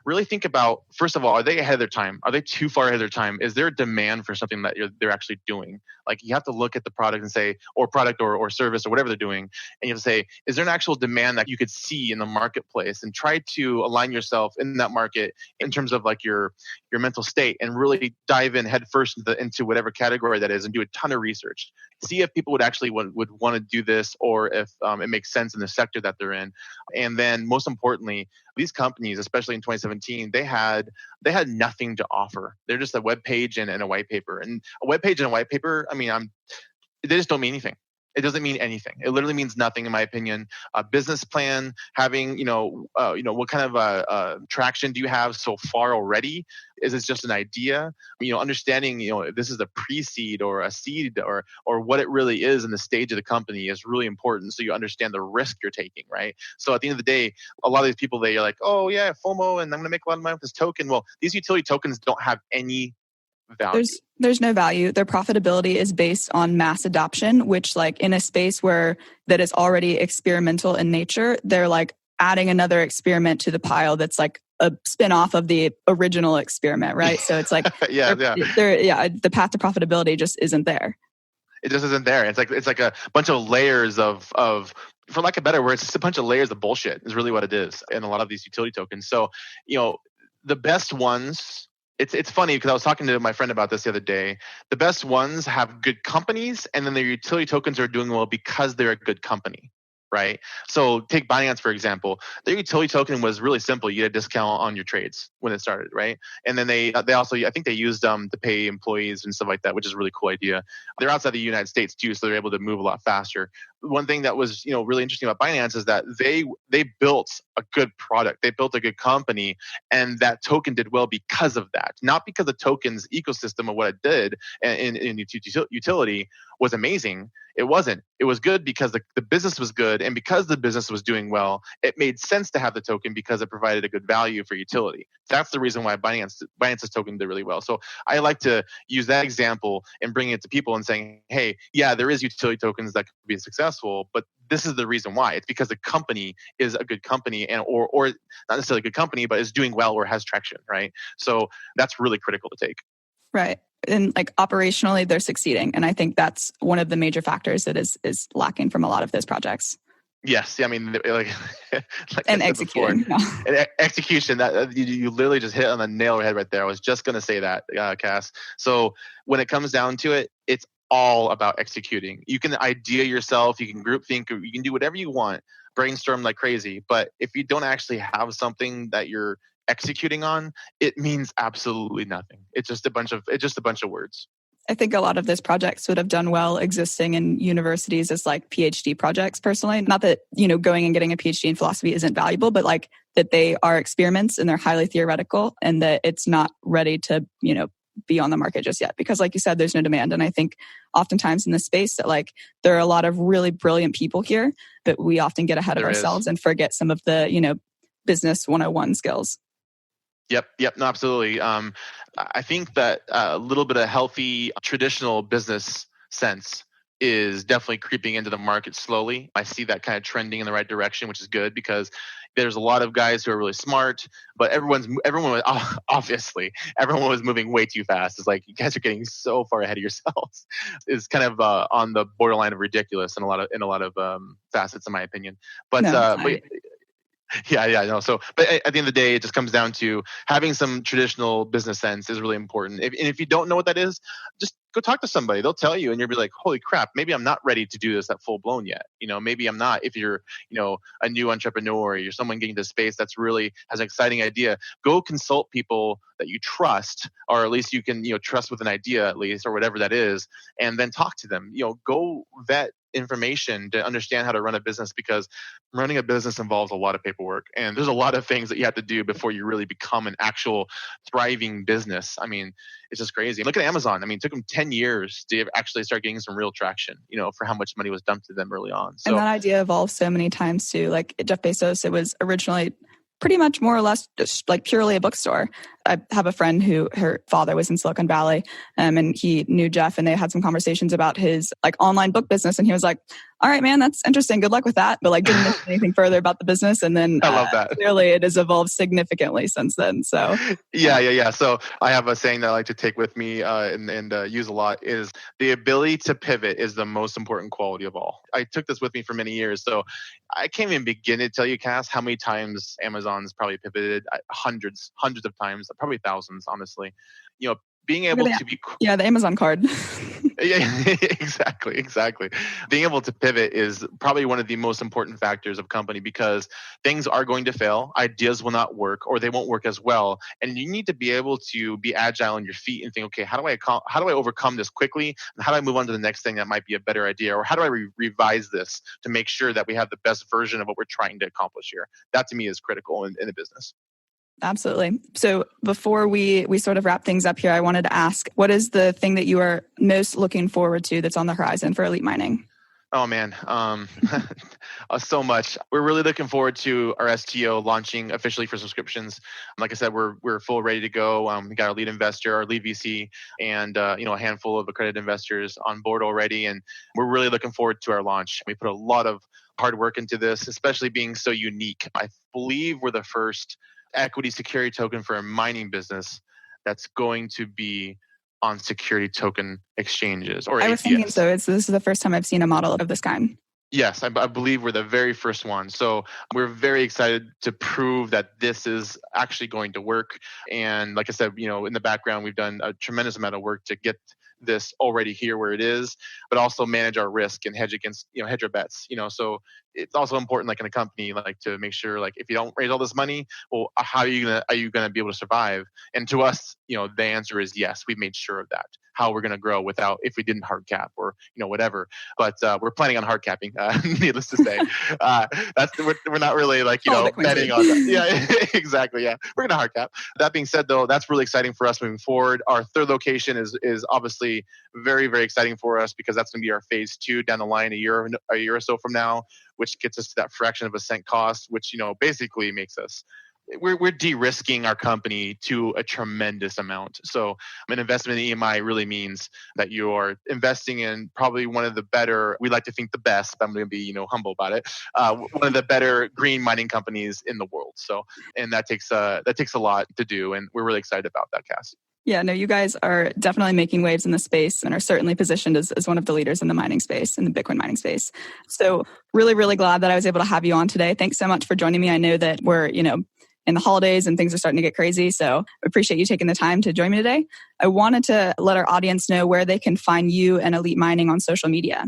really think about, first of all, are they ahead of their time? Are they too far ahead of their time? Is there a demand for something that they're actually doing? You have to look at the product and say, or product or service or whatever they're doing, and you have to say, is there an actual demand that you could see in the marketplace? And try to align yourself in that market in terms of your mental state, and really dive in head first into whatever category that is, and do a ton of research. see if people would actually would want to do this, or if it makes sense in the sector that they're in. And then most importantly, these companies, especially in 2017, they had nothing to offer. They're just a web page and a white paper. And a web page and a white paper, I mean, they just don't mean anything. It doesn't mean anything. It literally means nothing, in my opinion. A business plan, having what kind of traction do you have so far already? Is it just an idea? Understanding if this is a pre-seed or a seed or what it really is in the stage of the company is really important. So you understand the risk you're taking, right? So at the end of the day, a lot of these people, they're like, oh yeah, FOMO, and I'm going to make a lot of money with this token. Well, these utility tokens don't have any value. There's no value. Their profitability is based on mass adoption, which like in a space that is already experimental in nature, they're like adding another experiment to the pile that's like a spin-off of the original experiment, right? So it's like the path to profitability just isn't there. It just isn't there. It's like a bunch of layers of for lack of a better word, it's just a bunch of layers of bullshit is really what it is in a lot of these utility tokens. So, the best ones, it's funny because I was talking to my friend about this the other day. The best ones have good companies, and then their utility tokens are doing well because they're a good company, right? So take Binance, for example. Their utility token was really simple. You get a discount on your trades when it started, right? And then they also, I think they used to pay employees and stuff like that, which is a really cool idea. They're outside the United States too, so they're able to move a lot faster. One thing that was really interesting about Binance is that they built a good product. They built a good company, and that token did well because of that. Not because the token's ecosystem of what it did in utility was amazing. It wasn't. It was good because the business was good, and because the business was doing well, it made sense to have the token because it provided a good value for utility. That's the reason why Binance's token did really well. So I like to use that example and bring it to people and saying, hey, yeah, there is utility tokens that could be successful, but this is the reason why. It's because the company is a good company, and or not necessarily a good company, but is doing well or has traction, right? So that's really critical to take. Right. And like operationally, they're succeeding. And I think that's one of the major factors that is lacking from a lot of those projects. Yes, I mean, like and executing. And execution. That you literally just hit on the nail on the head right there. I was just going to say that, Cass. So when it comes down to it, it's all about executing. You can idea yourself, you can group think, you can do whatever you want, brainstorm like crazy. But if you don't actually have something that you're executing on, it means absolutely nothing. It's just a bunch of words. I think a lot of those projects would have done well existing in universities as like PhD projects personally. Not that, going and getting a PhD in philosophy isn't valuable, but like that they are experiments and they're highly theoretical, and that it's not ready to, be on the market just yet. Because like you said, there's no demand. And I think oftentimes in this space that like there are a lot of really brilliant people here, but we often get ahead of ourselves and forget some of the, business 101 skills. Yep. No, absolutely. I think that a little bit of healthy traditional business sense is definitely creeping into the market slowly. I see that kind of trending in the right direction, which is good because there's a lot of guys who are really smart, but everyone was moving way too fast. It's like you guys are getting so far ahead of yourselves. It's kind of on the borderline of ridiculous in a lot of facets, in my opinion. But Yeah, no. So, but at the end of the day, it just comes down to having some traditional business sense is really important. If you don't know what that is, just go talk to somebody. They'll tell you, and you'll be like, "Holy crap! Maybe I'm not ready to do this at full blown yet. Maybe I'm not." If you're, a new entrepreneur, or you're someone getting into space that's really has an exciting idea, go consult people that you trust, or at least you can, trust with an idea at least, or whatever that is, and then talk to them. Go vet information to understand how to run a business, because running a business involves a lot of paperwork, and there's a lot of things that you have to do before you really become an actual thriving business. I mean, it's just crazy. Look at Amazon. I mean, it took them 10 years to actually start getting some real traction, for how much money was dumped to them early on. So, and that idea evolved so many times too. Like Jeff Bezos, it was originally pretty much more or less just like purely a bookstore. I have a friend who her father was in Silicon Valley, and he knew Jeff, and they had some conversations about his like online book business. And he was like, all right, man, that's interesting. Good luck with that. But like didn't mention anything further about the business. And then I love that. Clearly it has evolved significantly since then. So yeah. So I have a saying that I like to take with me and use a lot is the ability to pivot is the most important quality of all. I took this with me for many years. So I can't even begin to tell you, Cass, how many times Amazon's probably pivoted. Hundreds of times, probably thousands, honestly. being able to be... Yeah, the Amazon card. Yeah, exactly. Being able to pivot is probably one of the most important factors of company, because things are going to fail, ideas will not work, or they won't work as well, and you need to be able to be agile on your feet and think, okay, how do I overcome this quickly, and how do I move on to the next thing that might be a better idea, or how do I revise this to make sure that we have the best version of what we're trying to accomplish here. That to me is critical in a business. Absolutely. So before we sort of wrap things up here, I wanted to ask, what is the thing that you are most looking forward to that's on the horizon for Elite Mining? Oh man, so much. We're really looking forward to our STO launching officially for subscriptions. Like I said, we're full ready to go. We got our lead investor, our lead VC, and a handful of accredited investors on board already, and we're really looking forward to our launch. We put a lot of hard work into this, especially being so unique. I believe we're the first equity security token for a mining business that's going to be on security token exchanges or ATS. I was thinking so. This is the first time I've seen a model of this kind. Yes, I believe we're the very first one. So we're very excited to prove that this is actually going to work. And like I said, in the background, we've done a tremendous amount of work to get this already here where it is, but also manage our risk and hedge against, hedge our bets. So it's also important, like in a company, like to make sure, like if you don't raise all this money, well, how are you gonna be able to survive? And to us, the answer is yes. We've made sure of that. How we're going to grow if we didn't hard cap or whatever, but we're planning on hard capping. Needless to say, we're not really like betting on that. Yeah, exactly. Yeah, we're going to hard cap. That being said, though, that's really exciting for us moving forward. Our third location is obviously very, very exciting for us, because that's going to be our phase 2 down the line a year or so from now, which gets us to that fraction of a cent cost, which basically makes us. We're de-risking our company to a tremendous amount. So an investment in EMI really means that you are investing in probably one of the better, we like to think the best, but I'm going to be humble about it, one of the better green mining companies in the world. So, and that takes a lot to do, and we're really excited about that, Cass. Yeah, no, you guys are definitely making waves in the space and are certainly positioned as one of the leaders in the mining space, in the Bitcoin mining space. So really, really glad that I was able to have you on today. Thanks so much for joining me. I know that we're, in the holidays and things are starting to get crazy. So I appreciate you taking the time to join me today. I wanted to let our audience know where they can find you and Elite Mining on social media.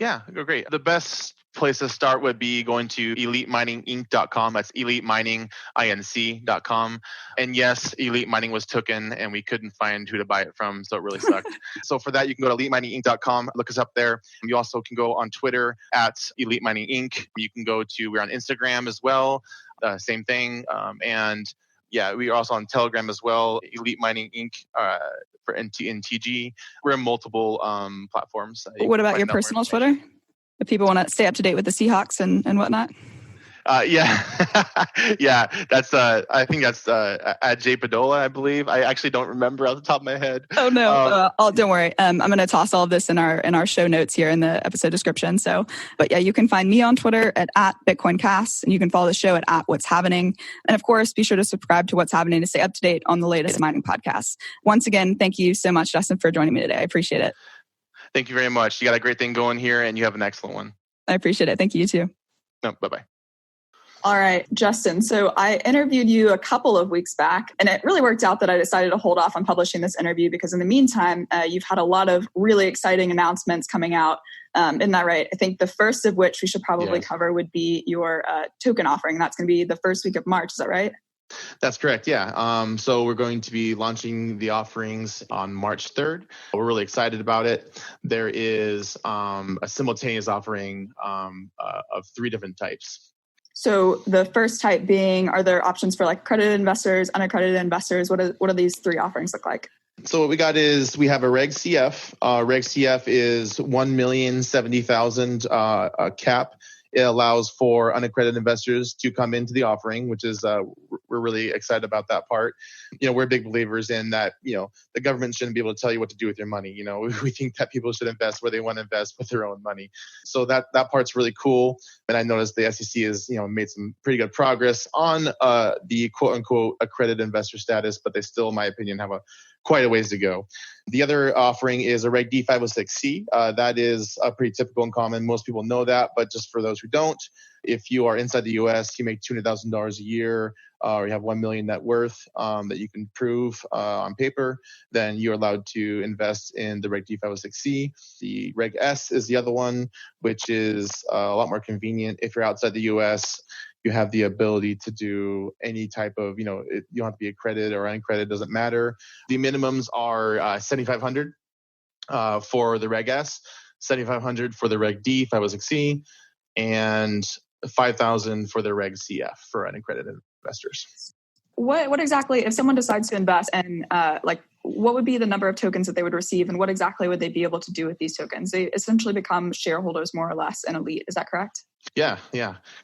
Yeah, great. The best place to start would be going to elitemininginc.com. That's elitemininginc.com. And yes, Elite Mining was taken and we couldn't find who to buy it from, so it really sucked. So for that, you can go to elitemininginc.com, look us up there. You also can go on Twitter at Elite Mining Inc. You can we're on Instagram as well. Same thing. And yeah, we are also on Telegram as well, Elite Mining Inc. For NTG. We're in multiple platforms. What about your personal Twitter? If people want to stay up to date with the Seahawks and whatnot? Yeah, that's I think that's at J Podhola, I believe. I actually don't remember off the top of my head. Oh no, don't worry. I'm going to toss all of this in our show notes here in the episode description. So, but yeah, you can find me on Twitter at BitcoinCast, and you can follow the show at What's Halvening. And of course, be sure to subscribe to What's Halvening to stay up to date on the latest mining podcasts. Once again, thank you so much, Justin, for joining me today. I appreciate it. Thank you very much. You got a great thing going here, and you have an excellent one. I appreciate it. Thank you, you too. No, bye-bye. All right, Justin. So I interviewed you a couple of weeks back, and it really worked out that I decided to hold off on publishing this interview because in the meantime, you've had a lot of really exciting announcements coming out. Isn't that right? I think the first of which we should probably cover would be your token offering. That's going to be the first week of March. Is that right? That's correct. Yeah. So we're going to be launching the offerings on March 3rd. We're really excited about it. There is a simultaneous offering of 3 different types. So the first type being, are there options for like accredited investors, unaccredited investors? What do these 3 offerings look like? So what we got is we have a Reg CF. Reg CF is 1,070,000 cap. It allows for unaccredited investors to come into the offering, which is we're really excited about that part. We're big believers in that. The government shouldn't be able to tell you what to do with your money. We think that people should invest where they want to invest with their own money. So that part's really cool. And I noticed the SEC has made some pretty good progress on the quote unquote accredited investor status, but they still, in my opinion, have quite a ways to go. The other offering is a Reg D 506C. That is pretty typical and common. Most people know that, but just for those who don't, if you are inside the US, you make $200,000 a year, or you have 1 million net worth that you can prove on paper, then you're allowed to invest in the Reg D 506C. The Reg S is the other one, which is a lot more convenient. If you're outside the US, you have the ability to do any type of, you don't have to be accredited or uncredited, doesn't matter. The minimums are 7,500 for the Reg S, 7,500 for the Reg D 506C, and 5,000 for the Reg CF for unaccredited investors. What exactly, if someone decides to invest, and what would be the number of tokens that they would receive, and what exactly would they be able to do with these tokens? They essentially become shareholders, more or less, in Elite. Is that correct? Yeah.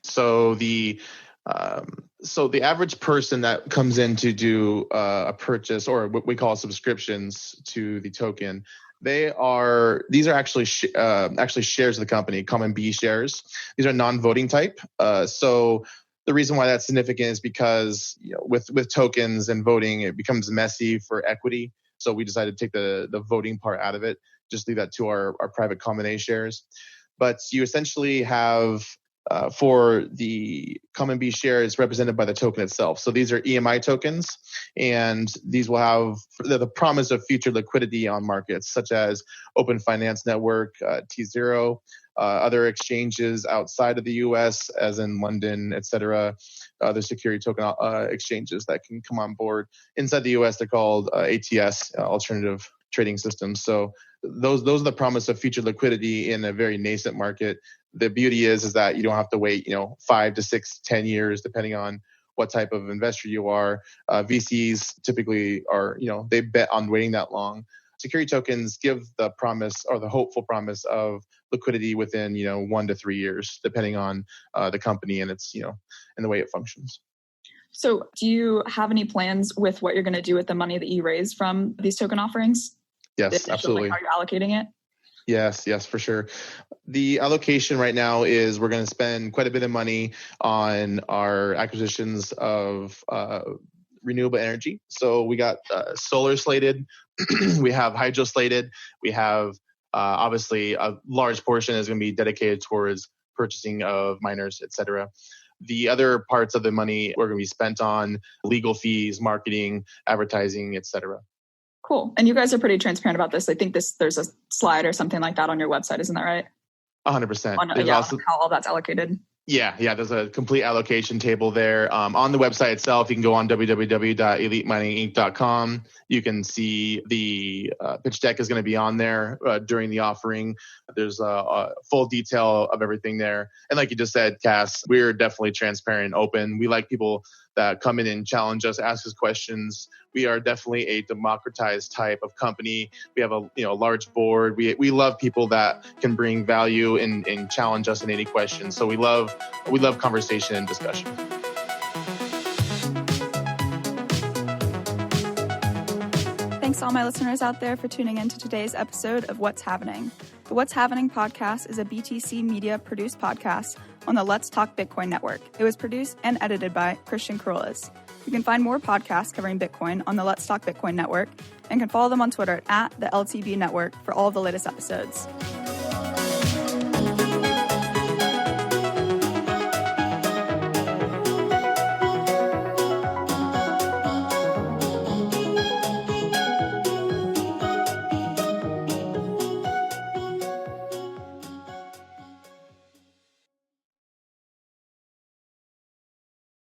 So the average person that comes in to do a purchase, or what we call subscriptions to the token, these are actually shares of the company, common B shares. These are non-voting type. So the reason why that's significant is because with tokens and voting, it becomes messy for equity. So we decided to take the voting part out of it, just leave that to our private common A shares. But you essentially have, for the common B shares, represented by the token itself. So these are EMI tokens, and these will have the promise of future liquidity on markets such as Open Finance Network, T0, other exchanges outside of the US, as in London, et cetera, other security token exchanges that can come on board. Inside the US, they're called ATS, Alternative Trading Systems. So those are the promise of future liquidity in a very nascent market. The beauty is that you don't have to wait, 5 to 6, 10 years, depending on what type of investor you are. VCs typically are, they bet on waiting that long. Security tokens give the promise, or the hopeful promise, of liquidity within, 1 to 3 years, depending on the company and its, and the way it functions. So do you have any plans with what you're going to do with the money that you raise from these token offerings? Yes, absolutely. How you're allocating it? Yes, for sure. The allocation right now is we're going to spend quite a bit of money on our acquisitions of renewable energy. So we got solar slated, we have hydro slated, we have obviously a large portion is going to be dedicated towards purchasing of miners, et cetera. The other parts of the money we're going to be spent on legal fees, marketing, advertising, et cetera. Cool. And you guys are pretty transparent about this. I think there's a slide or something like that on your website. Isn't that right? 100%. On how all that's allocated. Yeah. There's a complete allocation table there. On the website itself, you can go on www.elitemininginc.com. You can see the pitch deck is going to be on there during the offering. There's a full detail of everything there. And like you just said, Cass, we're definitely transparent and open. We like people that come in and challenge us, ask us questions. We are definitely a democratized type of company. We have a large board. We love people that can bring value and challenge us in any questions. So we love conversation and discussion. Thanks to all my listeners out there for tuning in to today's episode of What's Halvening. The What's Halvening podcast is a BTC Media produced podcast on the Let's Talk Bitcoin network. It was produced and edited by Christian Corollas. You can find more podcasts covering Bitcoin on the Let's Talk Bitcoin network and can follow them on Twitter at the LTB network for all of the latest episodes.